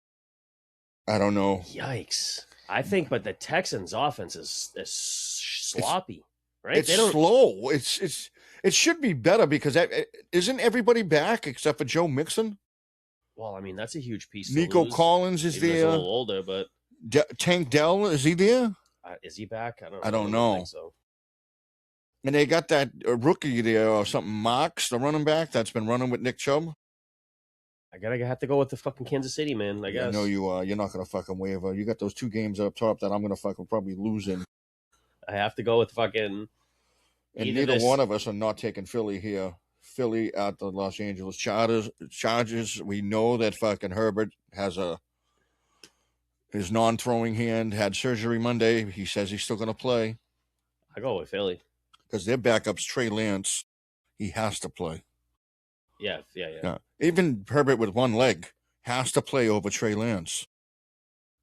I don't know. Yikes. I think, but the Texans' offense is sloppy, right? It's slow. It should be better because isn't everybody back except for Joe Mixon? Well, I mean, that's a huge piece. Nico Collins is there. He's a little older, but Tank Dell, is he there? Is he back? I don't know. Think so. And they got that rookie there or something, Mox, the running back that's been running with Nick Chubb. I gotta have to go with the fucking Kansas City, man. I guess. I know you are. You're not gonna fucking waver. You got those two games up top that I'm gonna fucking probably lose in. I have to go with fucking. And neither one of us are not taking Philly here. Philly at the Los Angeles Chargers. We know that fucking Herbert has his non-throwing hand, had surgery Monday. He says he's still gonna play. I go with Philly because their backup's Trey Lance. He has to play. Yeah. Even Herbert with one leg has to play over Trey Lance.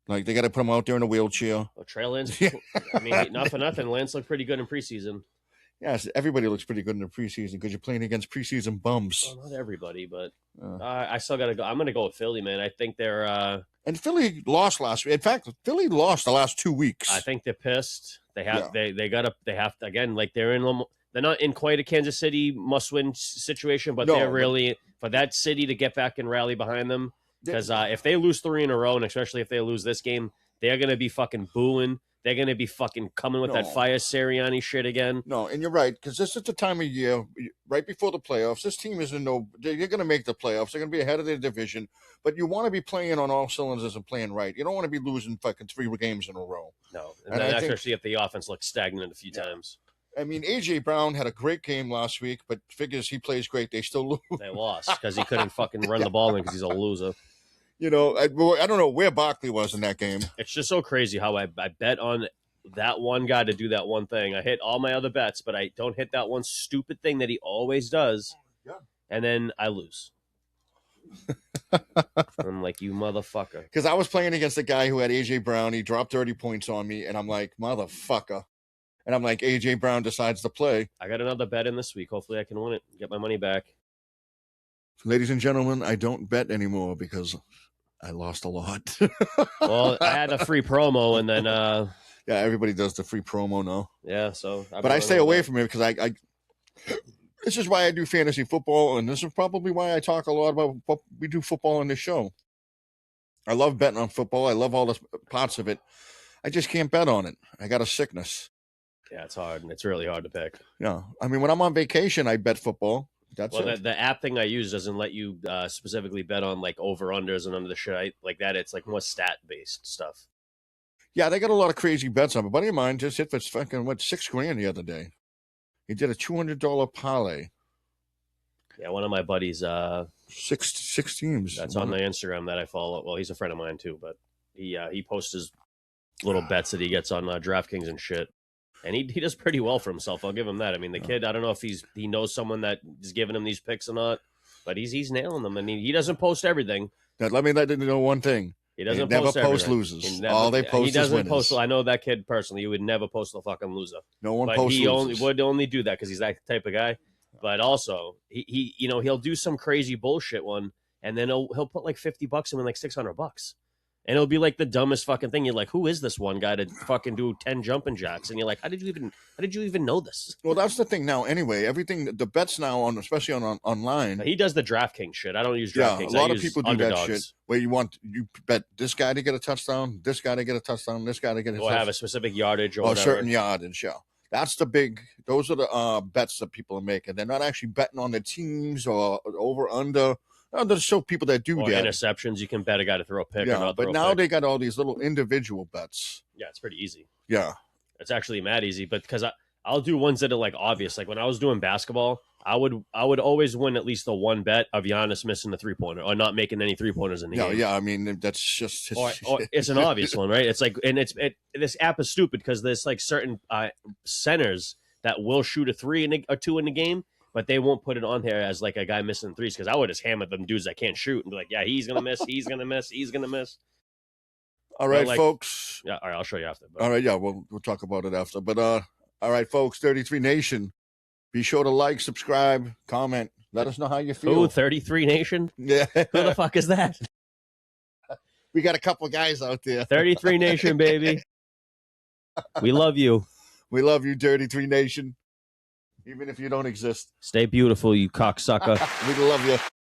Like, they got to put him out there in a wheelchair. Well, Trey Lance, I mean, not for nothing. Lance looked pretty good in preseason. Yes, everybody looks pretty good in the preseason because you're playing against preseason bums. Well, not everybody, but I still got to go. I'm going to go with Philly, man. I think they're. And Philly lost last week. In fact, Philly lost the last 2 weeks. I think they're pissed. They have. Yeah. They got to. They have to again. Like they're in. They're not in quite a Kansas City must-win situation, but they're really for that city to get back and rally behind them. Because if they lose 3 in a row, and especially if they lose this game, they're going to be fucking booing. They're going to be fucking coming with that fire Sirianni shit again. No, and you're right, because this is the time of year, right before the playoffs. This team is they're going to make the playoffs. They're going to be ahead of their division, but you want to be playing on all cylinders and playing right. You don't want to be losing fucking 3 games in a row. No, and then especially if the offense looks stagnant a few times. I mean, A.J. Brown had a great game last week, but figures he plays great. They still lose. They lost because he couldn't fucking run the ball in because he's a loser. You know, I don't know where Barkley was in that game. It's just so crazy how I bet on that one guy to do that one thing. I hit all my other bets, but I don't hit that one stupid thing that he always does. Yeah. And then I lose. I'm like, you motherfucker. Because I was playing against a guy who had A.J. Brown. He dropped 30 points on me, and I'm like, motherfucker. And I'm like, A.J. Brown decides to play. I got another bet in this week. Hopefully I can win it, get my money back. Ladies and gentlemen, I don't bet anymore because I lost a lot. Well, I had a free promo, and then yeah, everybody does the free promo now. Yeah, so but I stay away from it because I this is why I do fantasy football, and this is probably why I talk a lot about what we do football on this show. I love betting on football. I love all the parts of it. I just can't bet on it. I got a sickness. Yeah, it's hard. It's really hard to pick. Yeah, I mean, when I'm on vacation, I bet football. That's it. The app thing I use doesn't let you specifically bet on like over-unders and under the shit like that. It's like more stat-based stuff. Yeah, they got a lot of crazy bets on. A buddy of mine just hit for fucking, $6,000 the other day. He did a $200 parlay. Yeah, one of my buddies. Six teams. That's on the Instagram that I follow. Well, he's a friend of mine too, but he posts his little bets that he gets on DraftKings and shit. And he does pretty well for himself. I'll give him that. I mean, the kid, I don't know if he knows someone that is giving him these picks or not, but he's nailing them. I mean, he doesn't post everything. Now, let me let you know one thing. He doesn't never post losers. All they post is winners. I know that kid personally. He would never post the fucking loser. No one posts losers. He would only do that because he's that type of guy. But also, he'll do some crazy bullshit one, and then he'll put like $50 and win like $600. And it'll be like the dumbest fucking thing. You're like, who is this one guy to fucking do 10 jumping jacks? And you're like, how did you even know this? Well, that's the thing now. anyway, everything, the bets now especially online. He does the DraftKings shit. I don't use DraftKings. Yeah, a lot of people do that shit where you bet this guy to get a touchdown, this guy to get a touchdown, this guy to get a touchdown. Or have a specific yardage or a certain yardage. Yeah. Those are the bets that people are making. They're not actually betting on the teams or over under. There's still people that do that. Interceptions, you can bet a guy to throw a pick. Yeah, but now they got all these little individual bets. Yeah, it's pretty easy. Yeah. It's actually mad easy, but because I'll do ones that are like obvious. Like when I was doing basketball, I would always win at least the one bet of Giannis missing the 3-pointer or not making any 3-pointers in the game. Yeah, I mean, that's just... or it's an obvious one, right? It's like, and this app is stupid because there's like certain centers that will shoot a 3 or 2 in the game, but they won't put it on there as like a guy missing threes because I would just hammer them dudes that can't shoot and be like, yeah, he's going to miss, he's going to miss, he's going to miss. All right, folks. Yeah, all right, I'll show you after. But. All right, yeah, we'll talk about it after. But all right, folks, 33 Nation, be sure to like, subscribe, comment. Let us know how you feel. Ooh, 33 Nation? Yeah. Who the fuck is that? We got a couple guys out there. 33 Nation, baby. We love you. We love you, 33 Nation. Even if you don't exist. Stay beautiful, you cocksucker. We love you.